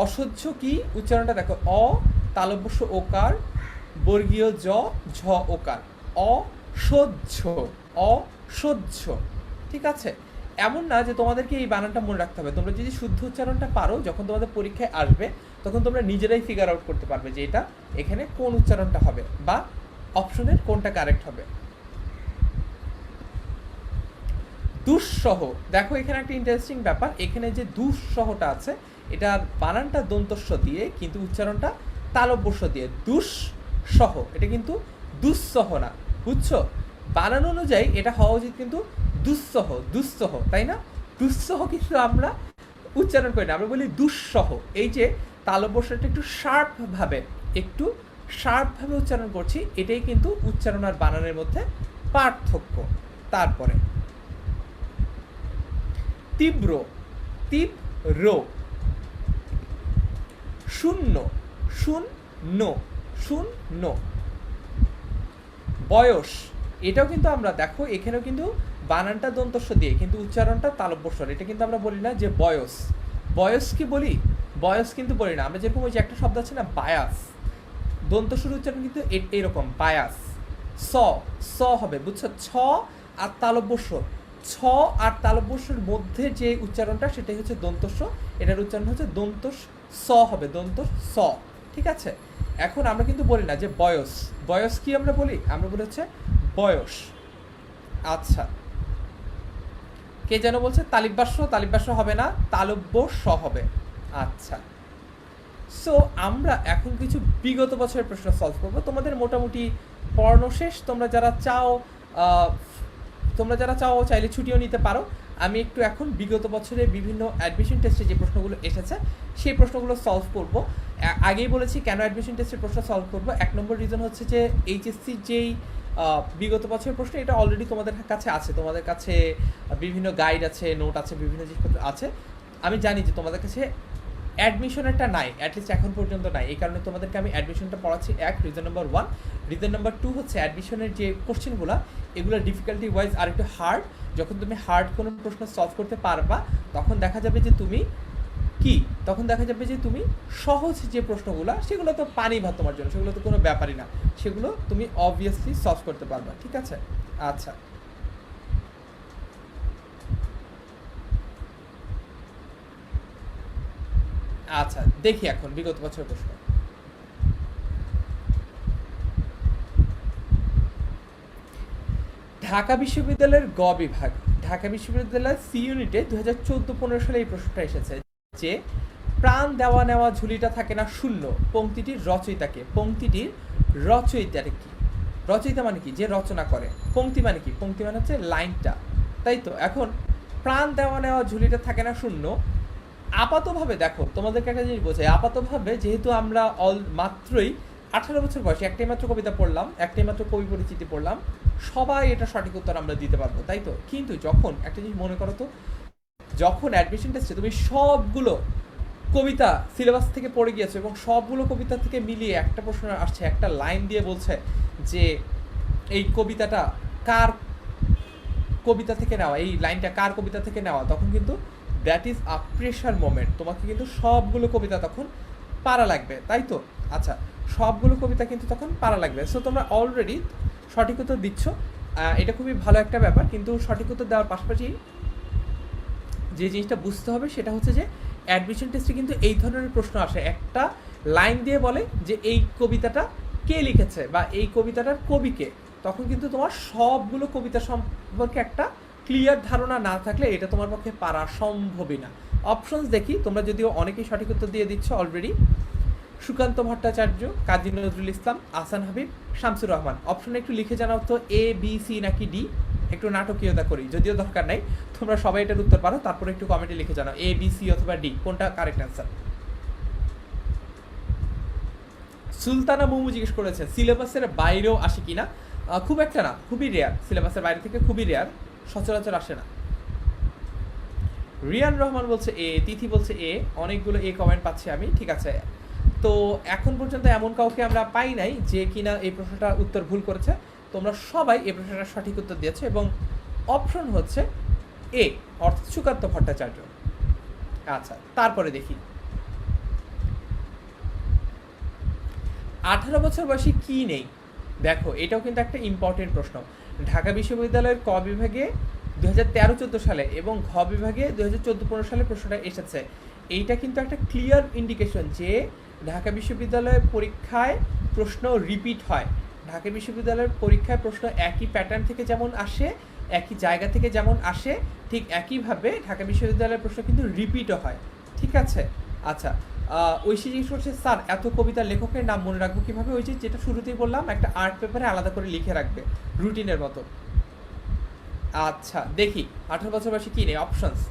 অসহ্য কি উচ্চারণটা দেখো, অ তালব্যস্য ওকার, বর্গীয় জ, ঝ ওকার, অসহ্য, অসহ্য। ঠিক আছে, এমন না যে তোমাদেরকে এই বানানটা মনে রাখতে হবে, তোমরা যদি শুদ্ধ উচ্চারণটা পারো যখন তোমাদের পরীক্ষায় আসবে তখন তোমরা নিজেরাই ফিগার আউট করতে পারবে যে এটা এখানে কোন উচ্চারণটা হবে বা অপশনের কোনটা কারেক্ট হবে। দুঃসহ, দেখো এখানে একটা ইন্টারেস্টিং ব্যাপার, এখানে যে দুঃসহটা আছে এটা বানানটা দন্তস্ব দিয়ে কিন্তু উচ্চারণটা তালব্যস্ব দিয়ে, দুঃসহ, এটা কিন্তু দুঃসহ না, বুঝছো? বানান অনুযায়ী এটা হওয়া উচিত কিন্তু দুঃসহ, দুঃসহ, তাই না? দুঃসহ কিন্তু আমরা উচ্চারণ করি না, আমরা বলি দুঃসহ। এই যে তালব্যস্বটা একটু শার্পভাবে উচ্চারণ করছি, এটাই কিন্তু উচ্চারণ আর বানানের মধ্যে পার্থক্য। তারপরে তীব্র, তীব্র, শূন্য, শূন্য, শূন্য, বয়স, এটাও কিন্তু আমরা দেখো এখানেও কিন্তু বানানটা দন্তস্ব দিয়ে কিন্তু উচ্চারণটা তালব্যস্বর, এটা কিন্তু আমরা বলি না যে বয়স, বয়স কি বলি? বয়স কিন্তু বলি না আমরা, যেরকম ওই যে একটা শব্দ আছে না বায়াস, দন্তস্বর উচ্চারণ কিন্তু এরকম বায়াস, স, স হবে, বুঝছো? ছ আর তালব্যস্ব, ছ আর তালব্যস্যের মধ্যে যে উচ্চারণটা সেটাই হচ্ছে দন্তস্ব, এটার উচ্চারণ হচ্ছে দন্তস স হবে, দন্তস স, ঠিক আছে? এখন আমরা কিন্তু বলি না যে বয়স, বয়স কি আমরা বলি? আমরা বলি হচ্ছে বয়স। আচ্ছা, কে যেন বলছে তালিব্যাস্য, তালিব্যাস্য হবে না, তালব্য স হবে। আচ্ছা, সো আমরা এখন কিছু বিগত বছরের প্রশ্ন সলভ করবো, তোমাদের মোটামুটি পড়ানো শেষ। তোমরা যারা চাও চাইলে ছুটিও নিতে পারো। আমি একটু এখন বিগত বছরে বিভিন্ন অ্যাডমিশন টেস্টে যে প্রশ্নগুলো এসেছে সেই প্রশ্নগুলো সলভ করব। আগেই বলেছি কেন অ্যাডমিশন টেস্টের প্রশ্ন সলভ করব। এক নম্বর রিজন হচ্ছে যে এইচএসসি যেই বিগত বছরের প্রশ্ন এটা অলরেডি তোমাদের কাছে আছে, তোমাদের কাছে বিভিন্ন গাইড আছে, নোট আছে, বিভিন্ন জিনিসপত্র আছে। আমি জানি যে তোমাদের কাছে অ্যাডমিশনেরটা নাই, অ্যাটলিস্ট এখন পর্যন্ত নাই, এই কারণে তোমাদেরকে আমি অ্যাডমিশনটা পড়াচ্ছি। Reason number 1। রিজন নাম্বার 2 হচ্ছে অ্যাডমিশনের যে কোশ্চেনগুলো এগুলো ডিফিকাল্টি ওয়াইজ আর একটু হার্ড। যখন তুমি হার্ড কোনো প্রশ্ন সলভ করতে পারবা তখন দেখা যাবে যে তুমি সহজ যে প্রশ্নগুলো সেগুলো তো পানি ভাত তোমার জন্য, সেগুলো তো কোনো ব্যাপারই না, সেগুলো তুমি অবভিয়াসলি সলভ করতে পারবা, ঠিক আছে? আচ্ছা, আচ্ছা দেখি এখন বিগত বছরের প্রশ্ন। ঢাকা বিশ্ববিদ্যালয়ের গ বিভাগ, ঢাকা বিশ্ববিদ্যালয়ের সি ইউনিটে 2014-15 সালে এই প্রশ্নটা এসেছে যে প্রাণ দেওয়া নেওয়া ঝুলিটা থাকে না শূন্য, পংক্তিটির রচয়িতাকে, পংক্তিটির রচয়িতাটা কি? রচয়িতা মানে কি? যে রচনা করে। পংক্তি মানে কি? পংক্তি মানে হচ্ছে লাইনটা, তাই তো? এখন প্রাণ দেওয়া নেওয়া ঝুলিটা থাকে না শূন্য, আপাতভাবে দেখো তোমাদেরকে একটা জিনিস বোঝাই, আপাতভাবে যেহেতু আমরা মাত্রই 18 বছর বয়সে একটাই মাত্র কবিতা পড়লাম, একটাই মাত্র কবি পরিচিতি পড়লাম, সবাই এটা সঠিক উত্তর আমরা দিতে পারবো, তাই তো? কিন্তু যখন একটা জিনিস মনে করো তো, যখন অ্যাডমিশন টেস্টে তুমি সবগুলো কবিতা সিলেবাস থেকে পড়ে গিয়েছো এবং সবগুলো কবিতা থেকে মিলিয়ে একটা প্রশ্ন আসছে, একটা লাইন দিয়ে বলছে যে এই কবিতাটা কার কবিতা থেকে নেওয়া, এই লাইনটা কার কবিতা থেকে নেওয়া, তখন কিন্তু that is a pressure moment, তোমাকে কিন্তু সবগুলো কবিতা তখন পারা লাগবে, তাই তো? আচ্ছা, সবগুলো কবিতা কিন্তু তখন পারা লাগবে। সো তোমরা অলরেডি সঠিক উত্তর দিচ্ছ, এটা খুবই ভালো একটা ব্যাপার। কিন্তু সঠিক উত্তর দেওয়ার পাশাপাশি যে জিনিসটা বুঝতে হবে সেটা হচ্ছে যে অ্যাডমিশন টেস্টে কিন্তু এই ধরনের প্রশ্ন আসে, একটা লাইন দিয়ে বলে যে এই কবিতাটা কে লিখেছে বা এই কবিতাটার কবিকে, তখন কিন্তু তোমার সবগুলো কবিতা সম্পর্কে একটা ক্লিয়ার ধারণা না থাকলে এটা তোমার পক্ষে পারা সম্ভবই না। অপশনস দেখি, তোমরা যদিও অনেকেই সঠিক উত্তর দিয়ে দিচ্ছ অলরেডি। সুকান্ত ভট্টাচার্য, কাজী নজরুল ইসলাম, আহসান হাবিব, শামসুর রহমান। অপশনে একটু লিখে জানাও তো এ বি সি নাকি ডি, একটু নাটকীয়তা করি, যদিও দরকার নাই, তোমরা সবাই এটার উত্তর পারো, তারপরে একটু কমেন্টে লিখে জানাও এ বি সি অথবা ডি কোনটা কারেক্ট অ্যান্সার। সুলতানা মুমু জিজ্ঞেস করেছে সিলেবাসের বাইরেও আসে কিনা। খুব একটা না, খুবই রেয়ার, সিলেবাসের বাইরে থেকে খুবই রেয়ার, সচরাচর আসে না। রিয়ান রহমান বলছে এ, তিথি বলছে এ, অনেকগুলো এ কমেন্ট পাচ্ছি আমি, ঠিক আছে। তো এখন পর্যন্ত এমন কাউকে আমরা পাই নাই যে কিনা এই প্রশ্নটার উত্তর ভুল করেছে, তোমরা সবাই এই প্রশ্নটার সঠিক উত্তর দিয়েছো এবং অপশন হচ্ছে এ, অর্থাৎ সুকান্ত ভট্টাচার্য। আচ্ছা, তারপরে দেখি 18 বছর বয়সী কি নেই। দেখো এটাও কিন্তু একটা ইম্পর্টেন্ট প্রশ্ন। ঢাকা বিশ্ববিদ্যালয়ের ক বিভাগে 2013-14 সালে এবং ঘ বিভাগে 2014-15 সালে প্রশ্নটা এসেছে। এইটা কিন্তু একটা ক্লিয়ার ইন্ডিকেশন যে ঢাকা বিশ্ববিদ্যালয়ের পরীক্ষায় প্রশ্ন রিপিট হয়। ঢাকা বিশ্ববিদ্যালয়ের পরীক্ষায় প্রশ্ন একই প্যাটার্ন থেকে যেমন আসে, একই জায়গা থেকে যেমন আসে, ঠিক একইভাবে ঢাকা বিশ্ববিদ্যালয়ের প্রশ্ন কিন্তু রিপিটও হয়। ঠিক আছে, আচ্ছা। ঐশী জিজ্ঞেস করছে, স্যার এত কবিতার লেখকের নাম মনে রাখবো কীভাবে? ওই যে যেটা শুরুতেই বললাম, একটা আর্ট পেপারে আলাদা করে লিখে রাখবে রুটিনের মতো। আচ্ছা দেখি 18 বছর বয়সে কী নেই অপশনস।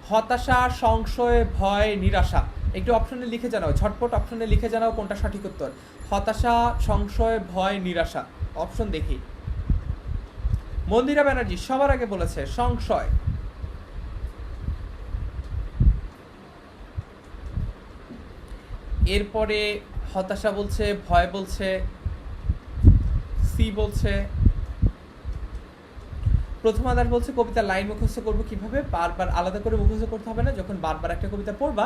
হতাশা, সংশয়, ভয়, নিরাশা। একটু অপশনে লিখে জানাও, ঝটপট অপশনে লিখে জানাও কোনটা সঠিক উত্তর। হতাশা, সংশয়, ভয়, নিরাশা। অপশন দেখি। মন্দিরা ব্যানার্জি সবার আগে বলেছে সংশয়। এরপরে হতাশা বলছে, ভয় বলছে, সি বলছে। প্রথম আদার বলছে কবিতার লাইন মুখস্থ করবো কিভাবে? বারবার আলাদা করে মুখস্থ করতে হবে না, যখন বারবার একটা কবিতা পড়বা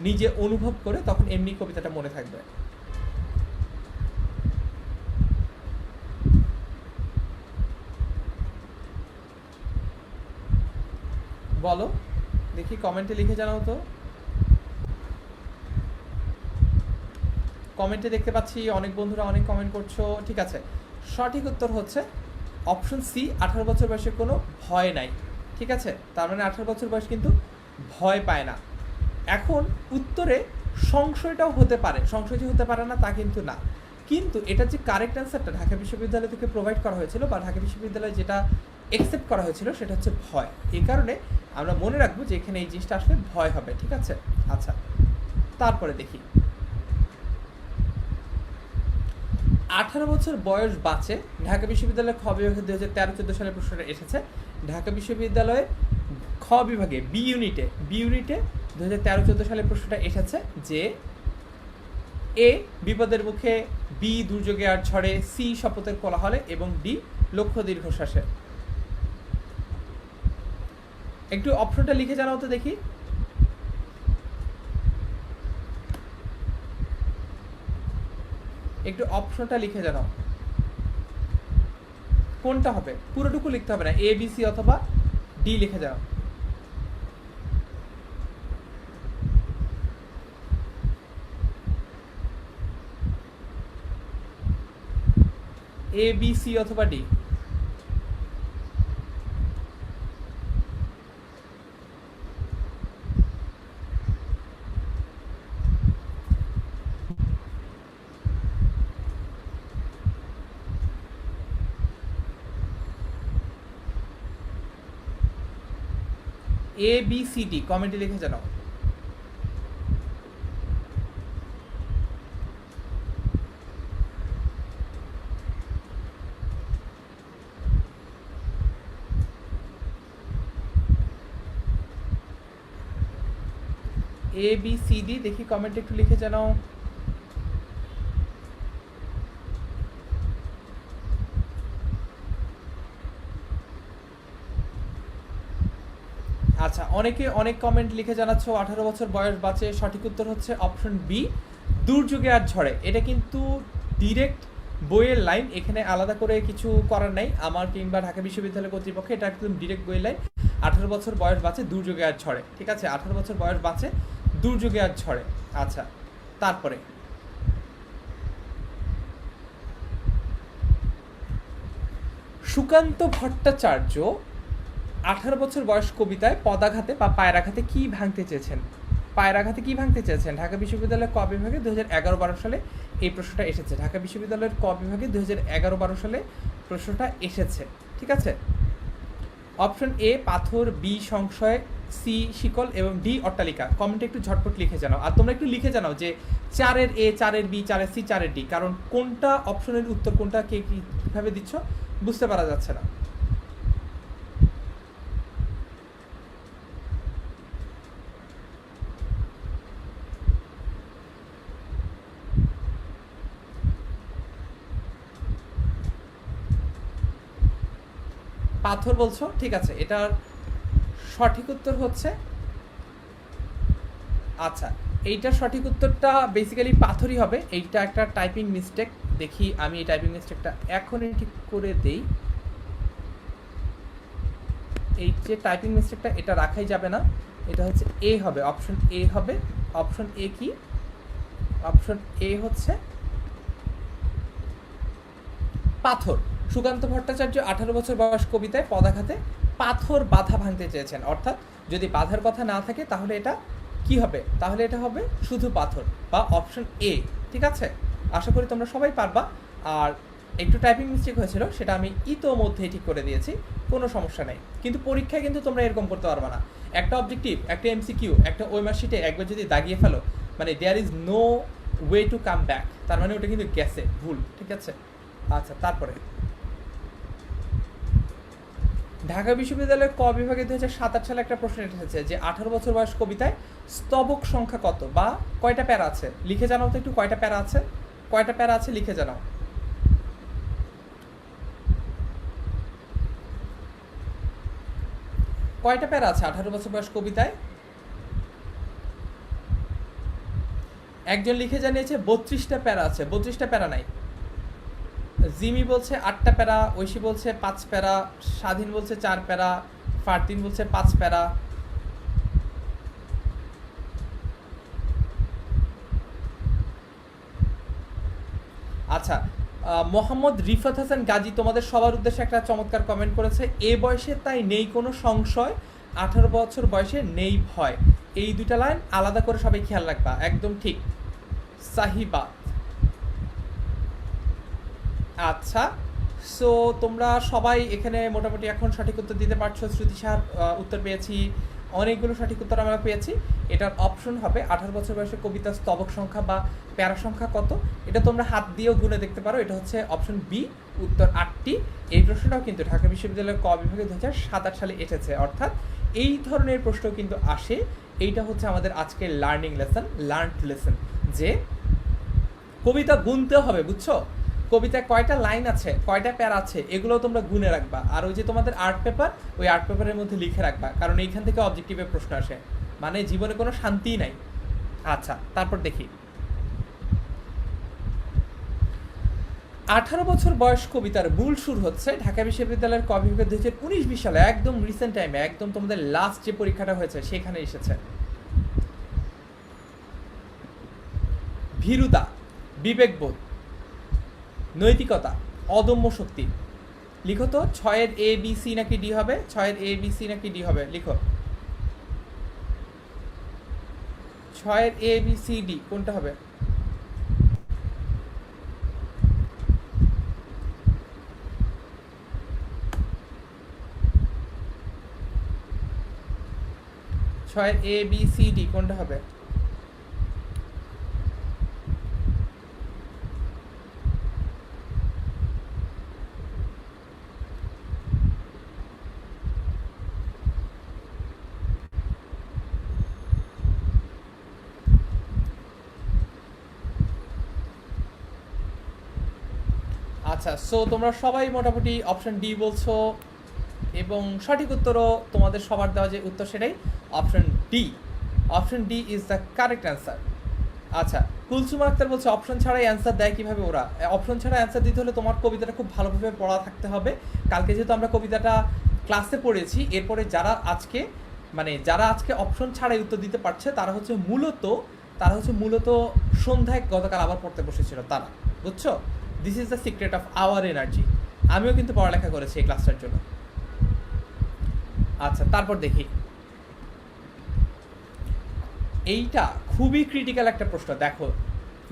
নিজে অনুভব করে তখন এমনি কবিতাটা মনে থাকবে। বলো দেখি, কমেন্টে লিখে জানাও তো। কমেন্টে দেখতে পাচ্ছি অনেক বন্ধুরা অনেক কমেন্ট করছো। ঠিক আছে, সঠিক উত্তর হচ্ছে অপশন সি, 18 বছর বয়সে কোনো ভয় নাই। ঠিক আছে, তার মানে 18 বছর বয়স কিন্তু ভয় পায় না। এখন উত্তরে সংশয়টাও হতে পারে, সংশয় যে হতে পারে না তা কিন্তু না, কিন্তু এটা যে কারেক্ট অ্যান্সারটা ঢাকা বিশ্ববিদ্যালয় থেকে প্রোভাইড করা হয়েছিল বা ঢাকা বিশ্ববিদ্যালয়ে যেটা একসেপ্ট করা হয়েছিল সেটা হচ্ছে ভয়। এই কারণে আমরা মনে রাখবো যে এখানে এই জিনিসটা আসলে ভয় হবে। ঠিক আছে, আচ্ছা তারপরে দেখি। 18 বছর বয়স বাঁচে ঢাকা বিশ্ববিদ্যালয়ের খ বিভাগে 2013-14 সালে প্রশ্নটা এসেছে। ঢাকা বিশ্ববিদ্যালয়ে খ বিভাগে বি ইউনিটে 2013-14 সালে প্রশ্নটা এসেছে যে এ বিপদের মুখে, বি দুর্যোগে আর ঝড়ে, সি শপথের কোলাহলে এবং ডি লক্ষ্য দীর্ঘশ্বাসে। একটু অপশনটা লিখে জানাও তো দেখি। একটু অপশনটা লিখে জানাও কোনটা হবে, পুরোটুকু লিখতে হবে না, এ বি সি অথবা ডি লিখে যাও। এ বি সি অথবা D. A B C D কমেন্টে লিখে জানাও। এ বি সি ডি দেখি কমেন্টে একটু লিখে জানাও। আচ্ছা, অনেকে অনেক কমেন্ট লিখে জানাচ্ছ 18 বছর বয়স বাঁচে। সঠিক উত্তর হচ্ছে অপশন বি, দুর্যোগে আর ঝড়ে। এটা কিন্তু ডিরেক্ট বইয়ের লাইন, এখানে আলাদা করে কিছু করার নাই আমার কিংবা ঢাকা বিশ্ববিদ্যালয় কর্তৃপক্ষে, এটা একদম ডিরেক্ট বইয়ের লাইন। 18 বছর বয়স বাঁচে দুর্যোগে আর ঝড়ে। ঠিক আছে, 18 বছর বয়স বাঁচে দুর্যোগে আর ঝড়ে। আচ্ছা তারপরে সুকান্ত ভট্টাচার্য 18 বছর বয়স কবিতায় পদাঘাতে বা পায়রাঘাতে কি ভাঙতে চেয়েছেন? পায়রাঘাতে কি ভাঙতে চেয়েছেন? ঢাকা বিশ্ববিদ্যালয়ের ক বিভাগে 2011-12 সালে এই প্রশ্নটা এসেছে। ঢাকা বিশ্ববিদ্যালয়ের ক বিভাগে 2011-12 সালে প্রশ্নটা এসেছে। ঠিক আছে, অপশন এ পাথর, বি সংশয়, সি শিকল এবং ডি অট্টালিকা। কমেন্টে একটু ঝটপট লিখে জানাও। আর তোমরা একটু লিখে জানাও যে 4-এর এ, 4-এর বি, 4-এর সি, 4-এর ডি, কারণ কোনটা অপশনের উত্তর কোনটা কে কীভাবে দিচ্ছ বুঝতে পারা যাচ্ছে না। পাথর বলছো, ঠিক আছে, এটার সঠিক উত্তর হচ্ছে, আচ্ছা এইটার সঠিক উত্তরটা বেসিক্যালি পাথরই হবে। এইটা একটা টাইপিং মিস্টেক। দেখি আমি এই টাইপিং মিস্টেকটা এখনই ঠিক করে দেই। এই যে টাইপিং মিস্টেকটা এটা রাখাই যাবে না, এটা হচ্ছে এ হবে, অপশন এ হবে। অপশন এ কি? অপশন এ হচ্ছে পাথর। সুকান্ত ভট্টাচার্য 18 বছর বয়স কবিতায় পদাঘাতে পাথর বাধা ভাঙতে চেয়েছেন, অর্থাৎ যদি বাধার কথা না থাকে তাহলে এটা কি হবে? তাহলে এটা হবে শুধু পাথর বা অপশন এ। ঠিক আছে, আশা করি তোমরা সবাই পারবা। আর একটু টাইপিং মিস্টেক হয়েছিল, সেটা আমি ইতোমধ্যেই ঠিক করে দিয়েছি, কোনো সমস্যা নেই। কিন্তু পরীক্ষায় কিন্তু তোমরা এরকম করতে পারবা না। একটা অবজেক্টিভ, একটা এমসিকিউ, একটা ওয়েমার শিটে একবার যদি দাগিয়ে ফেলো, মানে there is no way to come back, তার মানে ওটা কিন্তু গেছে, ভুল। ঠিক আছে, আচ্ছা তারপরে ঢাকা বিশ্ববিদ্যালয়ের ক বিভাগে 2007 সালে একটা প্রশ্ন এসেছে যে 18 বছর বয়স কবিতায় স্তবক সংখ্যা কত বা কয়টা প্যারা আছে? লিখে জানাও তো একটু, কয়টা প্যারা আছে? কয়টা প্যারা আছে লিখে জানাও। কয়টা প্যারা আছে 18 বছর বয়স কবিতায়? একজন লিখে জানিয়েছে 32টা প্যারা আছে। 32টা প্যারা নাই। জিমি বলছে 8টা প্যারা, ঐশী বলছে 5 প্যারা, স্বাধীন বলছে 4 প্যারা, ফারদিন বলছে 5 প্যারা। আচ্ছা, মোহাম্মদ রিফাত হাসান গাজী তোমাদের সবার উদ্দেশ্যে একটা চমৎকার কমেন্ট করেছে, এ বয়সে তাই নেই কোনো সংশয়, 18 বছর বয়সে নেই ভয়। এই দুইটা লাইন আলাদা করে সবাই খেয়াল রাখবা, একদম ঠিক, সাহিবা। আচ্ছা, সো তোমরা সবাই এখানে মোটামুটি এখন সঠিক উত্তর দিতে পারছো। শ্রুতি সাহার উত্তর পেয়েছি, অনেকগুলো সঠিক উত্তর আমরা পেয়েছি। এটার অপশন হবে 18 বছর বয়সে কবিতার স্তবক সংখ্যা বা প্যারা সংখ্যা কত, এটা তোমরা হাত দিয়েও গুনে দেখতে পারো। এটা হচ্ছে অপশন বি, উত্তর 8টি। এই প্রশ্নটাও কিন্তু ঢাকা বিশ্ববিদ্যালয়ের ক বিভাগে 2007 সালে এসেছে, অর্থাৎ এই ধরনের প্রশ্ন কিন্তু আসে। এইটা হচ্ছে আমাদের আজকের লার্নিং লেসন, লার্নড লেসন, যে কবিতা গুনতে হবে, বুঝছো? কবিতায় কয়টা লাইন আছে, কয়টা প্যারা আছে, এগুলো তোমরা গুনে রাখবা। আর ওই যে তোমাদের আর্ট পেপার, ওই আর্ট পেপারের মধ্যে লিখে রাখবা, কারণ এইখান থেকে অবজেক্টিভের প্রশ্ন আসে, মানে জীবনে কোনো শান্তিই নাই। আচ্ছা, তারপর দেখি 18 বছর বয়স কবিতার মূল সুর হচ্ছে ঢাকা বিশ্ববিদ্যালয়ের ক বিভাগে 2019-20 সালে, একদম রিসেন্ট টাইমে, একদম তোমাদের লাস্ট যে পরীক্ষাটা হয়েছে সেখানে এসেছে। ভীরুতা, বিবেকবোধ, নৈতিকতা, অদম্য শক্তি। লিখো তো, 6-এর এ বি সি নাকি ডি হবে? 6-এর এ বি সি নাকি ডি হবে? লিখো, 6-এর এ বি সি ডি কোনটা হবে? ছয়ের এ বি সি ডি কোনটা হবে? আচ্ছা, সো তোমরা সবাই মোটামুটি অপশন ডি বলছো, এবং সঠিক উত্তরও তোমাদের সবার দেওয়া যে উত্তর সেটাই option D. Option D is the correct answer. আচ্ছা, কুলসুম আক্তার বলছে অপশন ছাড়াই অ্যান্সার দেয় কীভাবে ওরা? অপশন ছাড়া অ্যান্সার দিতে হলে তোমার কবিতাটা খুব ভালোভাবে পড়া থাকতে হবে। কালকে যেহেতু আমরা কবিতাটা ক্লাসে পড়েছি, এরপরে যারা আজকে যারা আজকে অপশন ছাড়াই উত্তর দিতে পারছে তারা হচ্ছে মূলত সন্ধ্যায় গতকাল আবার পড়তে বসেছিল তারা, বুঝছো? This is the secret of our energy. আমিও কিন্তু পড়ালেখা করেছি এই ক্লাসটার জন্য। আচ্ছা, তারপর দেখি, এইটা খুবই ক্রিটিক্যাল একটা প্রশ্ন। দেখো,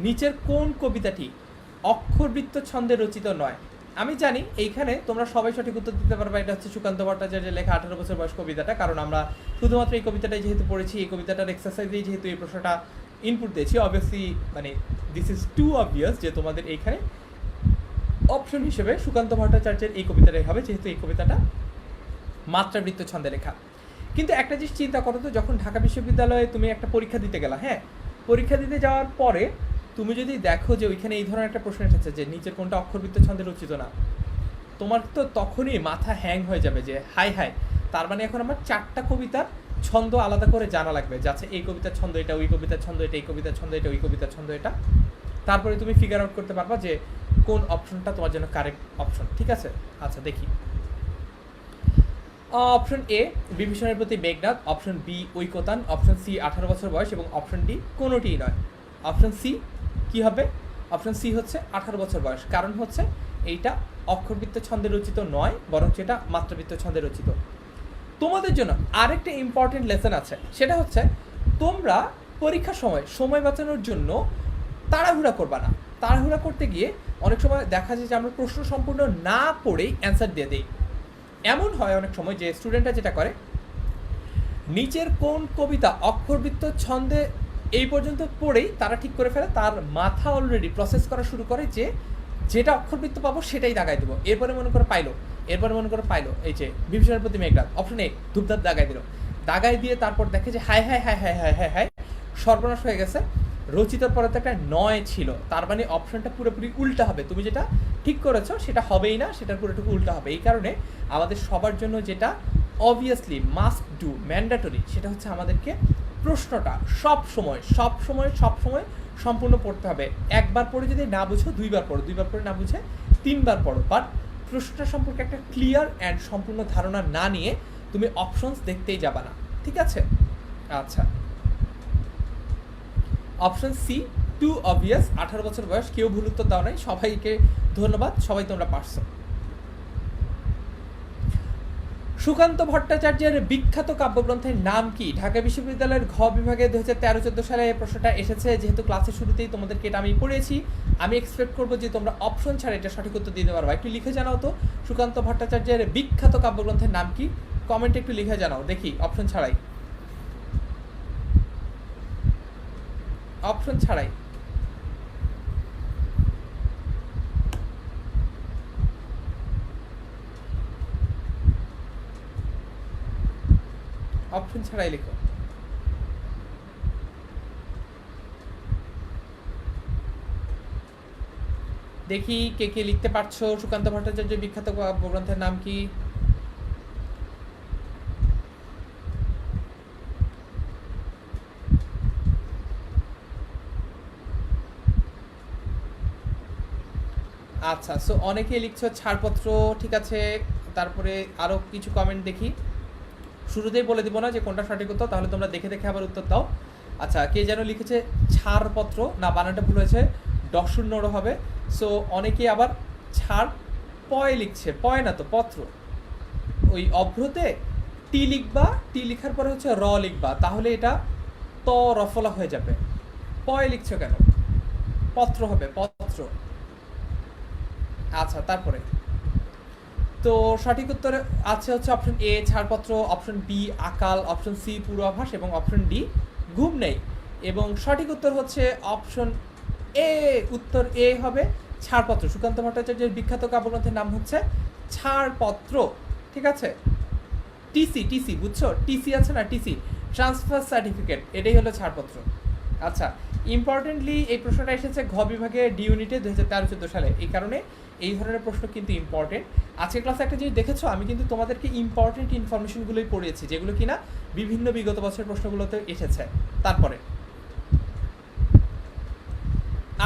নিচের কোন কবিতাটি অক্ষরবৃত্ত ছন্দে রচিত নয়? আমি জানি এইখানে তোমরা সবাই সঠিক উত্তর দিতে পারবে, এটা হচ্ছে সুকান্ত ভট্টাচার্যের লেখা 18 বছর বয়স কবিতাটা, কারণ আমরা শুধুমাত্র এই কবিতাটাই যেহেতু পড়েছি, এই কবিতাটার এক্সারসাইজেই যেহেতু এই প্রশ্নটা ইনপুট দিয়েছি, obviously this is too obvious যে তোমাদের এইখানে অপশন হিসেবে সুকান্ত ভট্টাচার্যের এই কবিতাটাই হবে, যেহেতু এই কবিতাটা মাত্রাবৃত্ত ছন্দে লেখা। কিন্তু একটা জিনিস চিন্তা করো তো, যখন ঢাকা বিশ্ববিদ্যালয়ে তুমি একটা পরীক্ষা দিতে গেলা, হ্যাঁ, পরীক্ষা দিতে যাওয়ার পরে তুমি যদি দেখো যে ওইখানে এই ধরনের একটা প্রশ্ন এসেছে যে নিচের কোনটা অক্ষরবৃত্ত ছন্দে রচিত না, তোমার তো তখনই মাথা হ্যাং হয়ে যাবে যে হাই হাই, তার মানে এখন আমার 4টা কবিতার ছন্দ আলাদা করে জানা লাগবে, যাচ্ছে এই কবিতার ছন্দ এটা, ওই কবিতার ছন্দ এটা, এই কবিতার ছন্দ এটা, ওই কবিতার ছন্দ এটা। তারপরে তুমি ফিগার আউট করতে পারবা যে কোন অপশনটা তোমার জন্য কারেক্ট অপশন। ঠিক আছে, আচ্ছা দেখি, অপশন এ বিভীষণের প্রতি Meghnad, option B Oikotan, option C 18 বছর বয়স এবং অপশন ডি কোনোটিই নয়। অপশন সি কি হবে? অপশন সি হচ্ছে 18 বছর বয়স। কারণ হচ্ছে এইটা অক্ষরবৃত্ত ছন্দে রচিত নয়, বরং এটা মাত্রাবৃত্ত ছন্দে রচিত। তোমাদের জন্য আরেকটা ইম্পর্টেন্ট লেসন আছে, সেটা হচ্ছে তোমরা পরীক্ষার সময় বাঁচানোর জন্য তাড়াহুড়া করবা না। তাড়াহুড়া করতে গিয়ে অনেক সময় দেখা যায় যে আমরা প্রশ্ন সম্পূর্ণ না পড়েই অ্যান্সার দিয়ে দিই। এমন হয় অনেক সময় যে স্টুডেন্টরা যেটা করে, নিচের কোন কবিতা অক্ষরবৃত্ত ছন্দে এই পর্যন্ত পড়েই তারা ঠিক করে ফেলে, তার মাথা অলরেডি প্রসেস করা শুরু করে যে যেটা অক্ষরবৃত্ত পাবো সেটাই দাগাই দেবো। এরপরে মনে করে পাইলো এই যে বিভীষণের প্রতি মেঘনাদ, অপশন এ ধূপধাপ দাগাই দিল। দাগাই দিয়ে তারপর দেখে যে হায় হায় হায় হায় হায় হায় হায় সর্বনাশ হয়ে গেছে, রচিতর পরে তো একটা নয় ছিল, তার মানে অপশনটা পুরোপুরি উল্টা হবে। তুমি যেটা ঠিক করেছো সেটা হবেই না, সেটার পুরোটুকু উল্টা হবে। এই কারণে আমাদের সবার জন্য যেটা অবভিয়াসলি মাস্ট ডু, ম্যান্ডেটরি, সেটা হচ্ছে আমাদেরকে প্রশ্নটা সব সময় সম্পূর্ণ পড়তে হবে। একবার পড়ে যদি না বুঝো দুইবার পড়ে না বুঝে 3বার পড়ো, বাট প্রশ্নটা সম্পর্কে একটা ক্লিয়ার অ্যান্ড সম্পূর্ণ ধারণা না নিয়ে তুমি অপশনস দেখতেই যাবা না, ঠিক আছে? আচ্ছা, অপশন সি টু অবভিয়াস, 18 বছর বয়স। কেউ ভুল উত্তর দাও নাই, সবাইকে ধন্যবাদ, সবাই তোমরা পারছো। সুকান্ত ভট্টাচার্যের বিখ্যাত কাব্যগ্রন্থের নাম কি? ঢাকা বিশ্ববিদ্যালয়ের ঘ বিভাগে 2013-14 সালে এই প্রশ্নটা এসেছে। যেহেতু ক্লাসের শুরুতেই তোমাদেরকে এটা আমি পড়িয়েছি, আমি এক্সপেক্ট করবো যে তোমরা অপশন ছাড়া এটা সঠিক উত্তর দিতে পারবা। একটু লিখে জানাও তো, সুকান্ত ভট্টাচার্যের বিখ্যাত কাব্যগ্রন্থের নাম কি? কমেন্টে একটু লিখে জানাও দেখি, অপশন ছাড়াই। অপশন ছাড়াই লিখো। দেখি কে কে লিখতে পারছো। সুকান্ত ভট্টাচার্যের বিখ্যাত কাব্যগ্রন্থের নাম কি? আচ্ছা, সো অনেকেই লিখছো ছাড়পত্র, ঠিক আছে। তারপরে আরও কিছু কমেন্ট দেখি, শুরুতেই বলে দিব না যে কোনটা সঠিক উত্তর, তাহলে তোমরা দেখে দেখে আবার উত্তর দাও। আচ্ছা, কে যেন লিখেছে ছাড়পত্র, না বানানটা ভুল হয়েছে, ডশূন্যরও হবে। সো অনেকেই আবার ছাড় পয় লিখছে, পয় না তো পত্র, ওই অভ্রতে টি লিখবা, টি লিখার পরে হচ্ছে র লিখবা, তাহলে এটা ত রফলা হয়ে যাবে। পয় লিখছো কেন? পত্র হবে, পত্র। আচ্ছা, তারপরে তো সঠিক উত্তরে আছে হচ্ছে অপশন এ ছাড়পত্র, অপশন বি আকাল, অপশন সি পূর্বাভাস এবং অপশন ডি ঘুম নেই। এবং সঠিক উত্তর হচ্ছে অপশন এ, উত্তর এ হবে ছাড়পত্র। সুকান্ত ভট্টাচার্যের বিখ্যাত কাব্যগ্রন্থের নাম হচ্ছে ছাড়পত্র, ঠিক আছে? টিসি বুঝছো? টিসি আছে না, টিসি ট্রান্সফার সার্টিফিকেট, এটাই হলো ছাড়পত্র। আচ্ছা, ইম্পর্টেন্টলি এই প্রশ্নটা এসেছে ঘ বিভাগে ডি ইউনিটে 2013-14 সালে। এই কারণে এই ধরনের প্রশ্ন কিন্তু ইম্পর্টেন্ট। আজকের ক্লাসে একটা জিনিস দেখেছো, আমি কিন্তু তোমাদেরকে ইম্পর্টেন্ট ইনফরমেশনগুলোই পড়িয়েছি, যেগুলো কিনা বিভিন্ন বিগত বছরের প্রশ্নগুলোতে এসেছে। তারপরে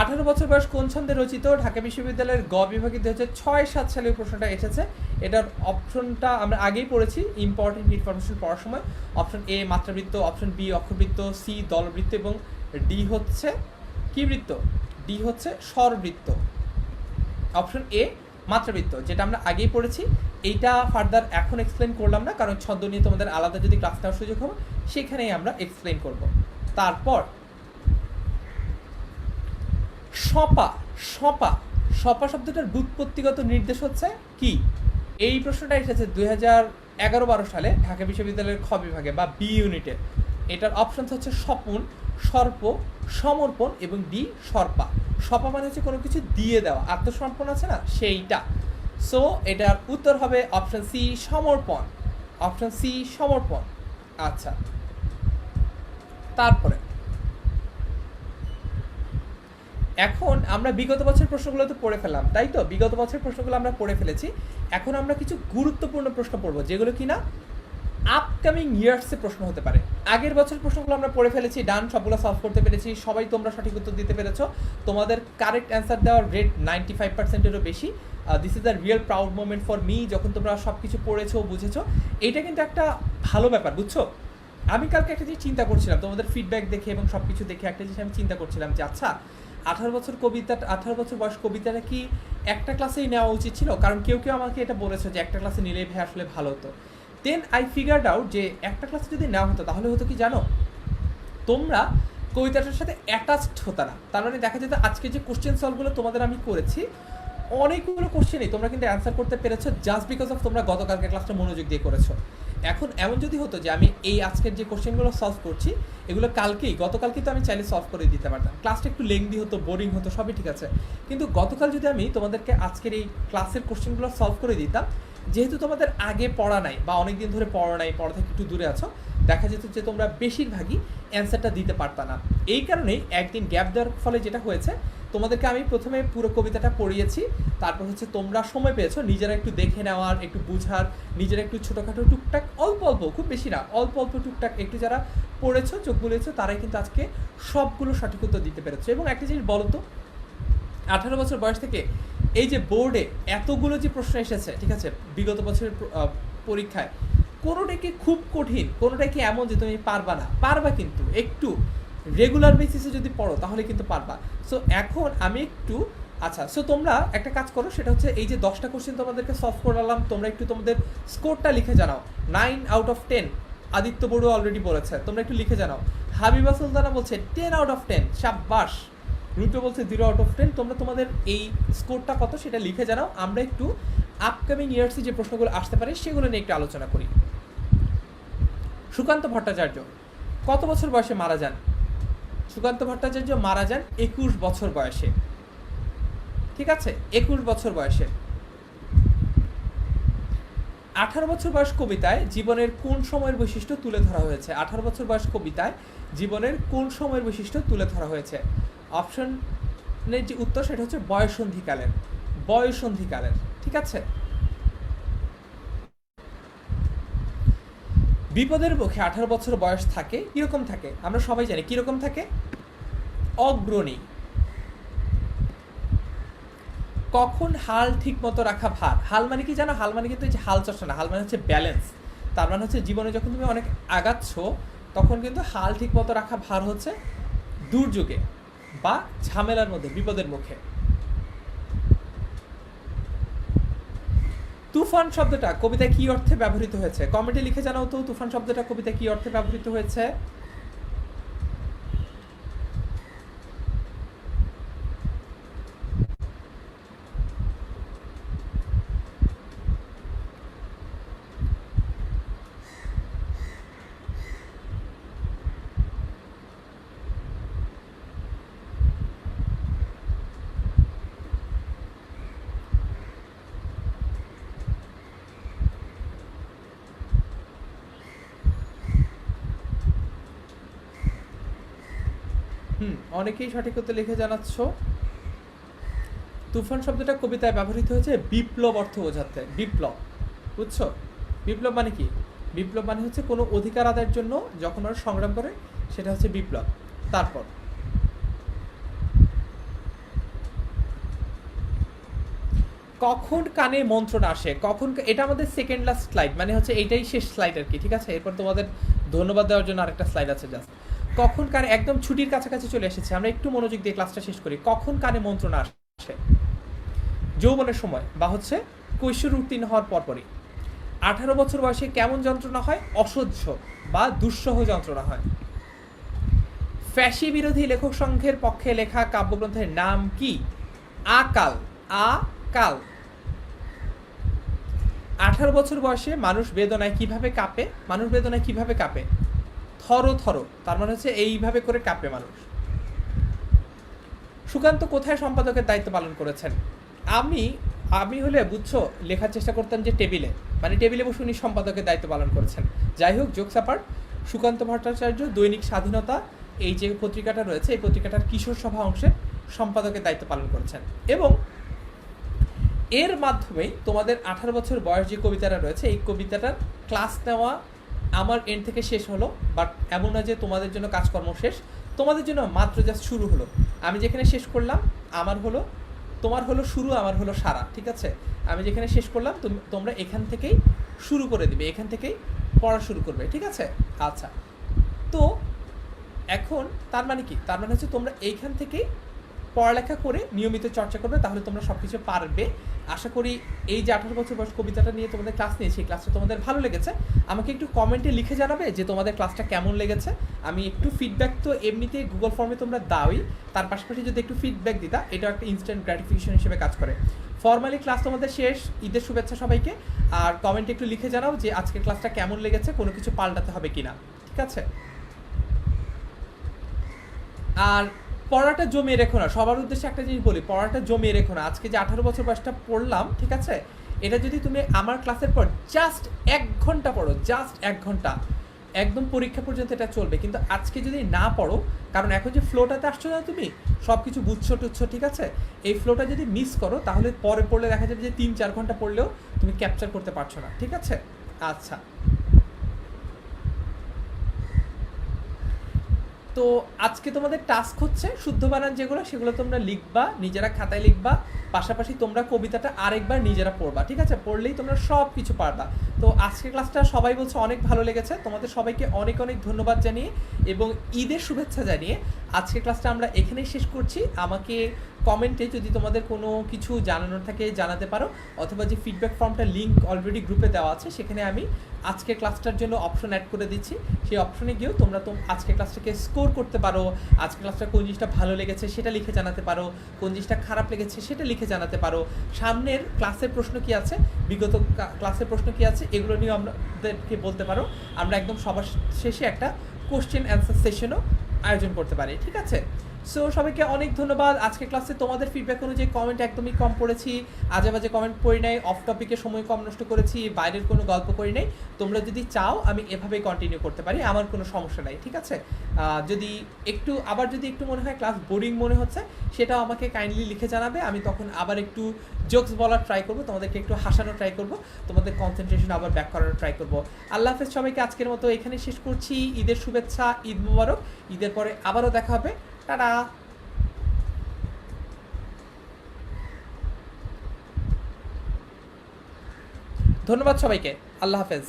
18 বছর বয়স কোন ছন্দে রচিত? ঢাকা বিশ্ববিদ্যালয়ের গ বিভাগে 2006-7 সালে প্রশ্নটা এসেছে। এটার অপশনটা আমরা আগেই পড়েছি ইম্পর্টেন্ট ইনফরমেশন পড়ার সময়। অপশন এ মাত্রাবৃত্ত, অপশন বি অক্ষরবৃত্ত, সি দলবৃত্ত এবং ডি হচ্ছে কি বৃত্ত? ডি হচ্ছে স্বরবৃত্ত। অপশন এ মাত্রাবৃত্ত, যেটা আমরা আগেই পড়েছি। এইটা ফার্দার এখন এক্সপ্লেন করলাম না, কারণ ছন্দ নিয়ে তোমাদের আলাদা যদি ক্লাস নেওয়ার সুযোগ হবে সেখানেই আমরা এক্সপ্লেন করব। তারপর সপা, সপা শব্দটার ব্যুৎপত্তিগত নির্দেশ হচ্ছে কি? এই প্রশ্নটা এসেছে 2011-12 সালে ঢাকা বিশ্ববিদ্যালয়ের খ বিভাগে বা বি ইউনিটে। এটার অপশন হচ্ছে স্বপন, সর্প, সমর্পণ এবং ডি সর্পা। সপা মানে হচ্ছে কোনো কিছু দিয়ে দেওয়া, আত্মসমর্পণ আছে না, সেইটা। সো এটার উত্তর হবে অপশন সি সমর্পণ, অপশন সি সমর্পণ। আচ্ছা, তারপরে এখন আমরা বিগত বছরের প্রশ্নগুলো তো পড়ে ফেললাম, তাই তো? বিগত বছরের প্রশ্নগুলো আমরা পড়ে ফেলেছি। এখন আমরা কিছু গুরুত্বপূর্ণ প্রশ্ন পড়বো, যেগুলো কিনা আপকামিং ইয়ার্সে প্রশ্ন হতে পারে। আগের বছর প্রশ্নগুলো আমরা পড়ে ফেলেছি, ডান, সবগুলো সলভ করতে পেরেছি, সবাই তোমরা সঠিক উত্তর দিতে পেরেছো। তোমাদের কারেক্ট অ্যান্সার দেওয়ার রেট 95%-এরও বেশি। This is the real proud moment for me, যখন তোমরা সব কিছু পড়েছো বুঝেছো, এইটা কিন্তু একটা ভালো ব্যাপার, বুঝছো। আমি কালকে একটা জিনিস চিন্তা করছিলাম তোমাদের ফিডব্যাক দেখে এবং সব কিছু দেখে, একটা জিনিস আমি চিন্তা করছিলাম যে আচ্ছা 18 বছর বয়স কবিতাটা কি একটা ক্লাসেই নেওয়া উচিত ছিল, কারণ কেউ কেউ আমাকে এটা বলেছে যে একটা ক্লাসে নিলেই ভাই আসলে ভালো হতো। দেন আই ফিগার্ড আউট যে একটা ক্লাসে যদি নেওয়া হতো তাহলে হতো কি জানো, তোমরা কবিতাটার সাথে অ্যাটাচড হতো না। তার মানে দেখা যেত আজকে যে কোশ্চেন সলভগুলো তোমাদের আমি করেছি, অনেকগুলো কোশ্চেনই তোমরা কিন্তু অ্যান্সার করতে পেরেছো জাস্ট বিকজ অফ তোমরা গতকালকে ক্লাসটা মনোযোগ দিয়ে করেছো। এখন এমন যদি হতো যে আমি এই আজকের যে কোশ্চেনগুলো সলভ করছি এগুলো গতকালকেই তো আমি চাইলে সলভ করে দিতে পারতাম, ক্লাসটা একটু লেংদি হতো, বোরিং হতো, সবই ঠিক আছে, কিন্তু গতকাল যদি আমি তোমাদেরকে আজকের এই ক্লাসের কোশ্চেনগুলো সলভ করে দিতাম, যেহেতু তোমাদের আগে পড়া নাই বা অনেক দিন ধরে পড়া নাই, পড়া থেকে একটু দূরে আছো, দেখা যেত যে তোমরা বেশিরভাগই অ্যান্সারটা দিতে পারতা না। এই কারণেই একদিন গ্যাপ দেওয়ার ফলে যেটা হয়েছে, তোমাদেরকে আমি প্রথমে পুরো কবিতাটা পড়িয়েছি, তারপর হচ্ছে তোমরা সময় পেয়েছো নিজেরা একটু দেখে নেওয়ার, একটু বুঝার, নিজেরা একটু ছোটোখাটো টুকটাক অল্প অল্প, খুব বেশি না, অল্প অল্প টুকটাক একটু যারা পড়েছো, চোখ বুলেছো, তারাই কিন্তু আজকে সবগুলো সঠিক উত্তর দিতে পেরেছো। এবং একটা জিনিস বলো তো, 18 বছর বয়স থেকে এই যে বোর্ডে এতগুলো যে প্রশ্ন এসেছে, ঠিক আছে, বিগত বছরের পরীক্ষায় কোনোটাই কি খুব কঠিন, কোনোটাই কি এমন যে তুমি পারবা না, পারবা, কিন্তু একটু রেগুলার বেসিসে যদি পড়ো তাহলে কিন্তু পারবা। সো এখন আমি একটু আচ্ছা, সো তোমরা একটা কাজ করো, সেটা হচ্ছে এই যে 10টা কোশ্চেন তোমাদেরকে সলভ করালাম, তোমরা একটু তোমাদের স্কোরটা লিখে জানাও। 9 out of 10 Aditya Barua already বলেছে, তোমরা একটু লিখে জানাও। হাবিবা সুলতানা বলছে 10 আউট অফ 10, শাবাশ। রুটো বলছে 0 আউট অফ 10। তোমরা তোমাদের এই স্কোরটা কত সেটা লিখে জানাও, আমরা একটু আপকামিং ইয়ার্সে যে প্রশ্নগুলো আসতে পারে সেগুলো নিয়ে একটু আলোচনা করি। সুকান্ত ভট্টাচার্য কত বছর বয়সে মারা যান? সুকান্ত ভট্টাচার্য মারা যান 21 বছর বয়সে, ঠিক আছে, 21 বছর বয়সে। 18 বছর বয়স কবিতায় জীবনের কোন সময়ের বৈশিষ্ট্য তুলে ধরা হয়েছে? 18 বছর বয়স কবিতায় জীবনের কোন সময়ের বৈশিষ্ট্য তুলে ধরা হয়েছে? অপশনের যে উত্তর সেটা হচ্ছে বয়সন্ধিকালের, বয়সন্ধিকালের, ঠিক আছে। বিপদের মুখে 18 বছর বয়স থাকে, কিরকম থাকে আমরা সবাই জানি, কিরকম থাকে? অগ্রণী। কখন হাল ঠিক মতো রাখা ভার? হাল মানে কি জানো? হাল মানে কিন্তু এই যে হাল চর্চা না, হাল মানে হচ্ছে ব্যালেন্স। তার মানে হচ্ছে জীবনে যখন তুমি অনেক আগাচ্ছ তখন কিন্তু হাল ঠিক মতো রাখা ভার হচ্ছে দুর্যোগে বা ঝামেলার মধ্যে, বিপদের মুখে। তুফান শব্দটা কবিতায় কি অর্থে ব্যবহৃত হয়েছে? কমেন্টে লিখে জানাও তো, তুফান শব্দটা কবিতায় কি অর্থে ব্যবহৃত হয়েছে? অনেকেই সঠিক উত্তর লিখে জানাচ্ছ। তুফান শব্দটা কবিতায় ব্যবহৃত হয়েছে বিপ্লব অর্থ বোঝাতে, বিপ্লব, বুঝছো? বিপ্লব মানে কি? বিপ্লব মানে হচ্ছে কোনো অধিকার আদায়ের জন্য যখন ওরা সংগ্রাম করে সেটা হচ্ছে বিপ্লব। তারপর কখন কানে মন্ত্রণা আসে? কখন, এটা আমাদের সেকেন্ড লাস্ট স্লাইড, মানে হচ্ছে এইটাই শেষ স্লাইড আর কি, ঠিক আছে। এরপর তোমাদের ধন্যবাদ দেওয়ার জন্য আরেকটা স্লাইড আছে জাস্ট। কখন কানে, একদম ছুটির কাছাকাছি চলে এসেছে, আমরা একটু মনোযোগ দিয়ে ক্লাসটা শেষ করি। কখন কানে মন্ত্রণা আসে? যৌবনের সময় বা হচ্ছে কৈশোর উত্তীর্ণ হওয়ার পরপরই। 18 বছর বয়সে কেমন যন্ত্রণা হয়? অসহ্য বা দুঃসহ যন্ত্রণা হয়। ফ্যাসি বিরোধী লেখক সংঘের পক্ষে লেখা কাব্যগ্রন্থের নাম কি? আকাল, আকাল। 18 বছর বয়সে মানুষ বেদনায় কিভাবে কাঁপে? মানুষ বেদনায় কিভাবে কাঁপে? থর থর, তার মানে হচ্ছে এইভাবে করে কাঁপে মানুষ। সুকান্ত কোথায় সম্পাদকের দায়িত্ব পালন করেছেন? আমি হলে বুঝছো লেখার চেষ্টা করতাম যে টেবিলে, মানে টেবিলে বসে উনি সম্পাদকের দায়িত্ব পালন করেছেন। যাই হোক, জোকস অ্যাপার্ট, সুকান্ত ভট্টাচার্য দৈনিক স্বাধীনতা এই যে পত্রিকাটা রয়েছে, এই পত্রিকাটার কিশোর সভা অংশে সম্পাদকের দায়িত্ব পালন করেছেন। এবং এর মাধ্যমেই তোমাদের 18 বছর বয়স যে কবিতাটা রয়েছে, এই কবিতাটার ক্লাস নেওয়া আমার এন্ড থেকে শেষ হলো। বাট এমন না যে তোমাদের জন্য কাজকর্ম শেষ, তোমাদের জন্য মাত্র জাস্ট শুরু হলো। আমি যেখানে শেষ করলাম আমার হলো তোমার হলো শুরু, আমার হলো সারা, ঠিক আছে? আমি যেখানে শেষ করলাম তোমরা এখান থেকেই শুরু করে দিবে, এখান থেকেই পড়া শুরু করবে, ঠিক আছে? আচ্ছা, তো এখন তার মানে কি? তার মানে হচ্ছে তোমরা এইখান থেকেই পড়ালেখা করে নিয়মিত চর্চা করবে, তাহলে তোমরা সব কিছু পারবে। আশা করি এই যে 18 বছর বয়স কবিতাটা নিয়ে তোমাদের ক্লাস নিয়েছি, এই ক্লাসটা তোমাদের ভালো লেগেছে। আমাকে একটু কমেন্টে লিখে জানাবে যে তোমাদের ক্লাসটা কেমন লেগেছে। আমি একটু ফিডব্যাক তো এমনিতেই গুগল ফর্মে তোমরা দাওই, তার পাশাপাশি যদি একটু ফিডব্যাক দিতা, এটা একটা ইনস্ট্যান্ট গ্র্যাটিফিকেশন হিসেবে কাজ করে। ফর্মালি ক্লাস তোমাদের শেষ, ঈদের শুভেচ্ছা সবাইকে। আর কমেন্টে একটু লিখে জানাও যে আজকের ক্লাসটা কেমন লেগেছে, কোনো কিছু পাল্টাতে হবে কিনা, ঠিক আছে? আর পড়াটা জমিয়ে রেখো না, সবার উদ্দেশ্যে একটা জিনিস বলি, পড়াটা জমিয়ে রেখো না। আজকে যে 18 বছর বয়সটা পড়লাম, ঠিক আছে, এটা যদি তুমি আমার ক্লাসের পর জাস্ট 1 ঘন্টা পড়ো, জাস্ট 1 ঘন্টা, একদম পরীক্ষা পর্যন্ত এটা চলবে। কিন্তু আজকে যদি না পড়ো, কারণ এখন যে ফ্লোটাতে আসছো না তুমি, সব কিছু বুঝছো টুচ্ছ, ঠিক আছে, এই ফ্লোটা যদি মিস করো তাহলে পরে পড়লে দেখা যাবে যে 3-4 ঘন্টা পড়লেও তুমি ক্যাপচার করতে পারছো না, ঠিক আছে? আচ্ছা, তো আজকে তোমাদের টাস্ক হচ্ছে শুদ্ধ বানান যেগুলো, সেগুলো তোমরা লিখবা, নিজেরা খাতায় লিখবা, পাশাপাশি তোমরা কবিতাটা আরেকবার নিজেরা পড়বা, ঠিক আছে? পড়লেই তোমরা সব কিছু পারবা। তো আজকের ক্লাসটা সবাই বলছে অনেক ভালো লেগেছে, তোমাদের সবাইকে অনেক অনেক ধন্যবাদ জানিয়ে এবং ঈদের শুভেচ্ছা জানিয়ে আজকের ক্লাসটা আমরা এখানেই শেষ করছি। আমাকে কমেন্টে যদি তোমাদের কোনো কিছু জানানোর থাকে জানাতে পারো, অথবা যে ফিডব্যাক ফর্মটা লিঙ্ক অলরেডি গ্রুপে দেওয়া আছে, সেখানে আমি আজকের ক্লাসটার জন্য অপশন অ্যাড করে দিচ্ছি। সেই অপশনে গিয়েও তোমরা আজকের ক্লাসটাকে স্কোর করতে পারো, আজকের ক্লাসটা কোন জিনিসটা ভালো লেগেছে সেটা লিখে জানাতে পারো, কোন জিনিসটা খারাপ লেগেছে সেটা লিখে জানাতে পারো, সামনের ক্লাসের প্রশ্ন কী আছে, বিগত ক্লাসের প্রশ্ন কী আছে, এগুলো নিয়েও আমাদেরকে বলতে পারো। আমরা একদম সবার শেষে একটা কোশ্চেন অ্যান্সার সেশনও আয়োজন করতে পারি, ঠিক আছে? সো সবাইকে অনেক ধন্যবাদ। আজকে ক্লাসে তোমাদের ফিডব্যাক অনুযায়ী কমেন্ট একদমই কম পড়েছি, আজে বাজে কমেন্ট পড়ি নাই, অফ টপিকে সময় কম নষ্ট করেছি, বাইরের কোনো গল্প করি নাই। তোমরা যদি চাও আমি এভাবেই কন্টিনিউ করতে পারি, আমার কোনো সমস্যা নাই, ঠিক আছে? যদি একটু মনে হয় ক্লাস বোরিং মনে হচ্ছে, সেটাও আমাকে কাইন্ডলি লিখে জানাবে, আমি তখন আবার একটু জোকস বলার ট্রাই করবো, তোমাদেরকে একটু হাসানোর ট্রাই করবো, তোমাদের কনসেন্ট্রেশন আবার ব্যাক করানোর ট্রাই করবো। আল্লাহ হাফেজ সবাইকে, আজকের মতো এখানে শেষ করছি। ঈদের শুভেচ্ছা, ঈদ মুবারক। ঈদের পরে আবারও দেখা হবে, টাটা। ধন্যবাদ সবাইকে, আল্লাহ হাফেজ।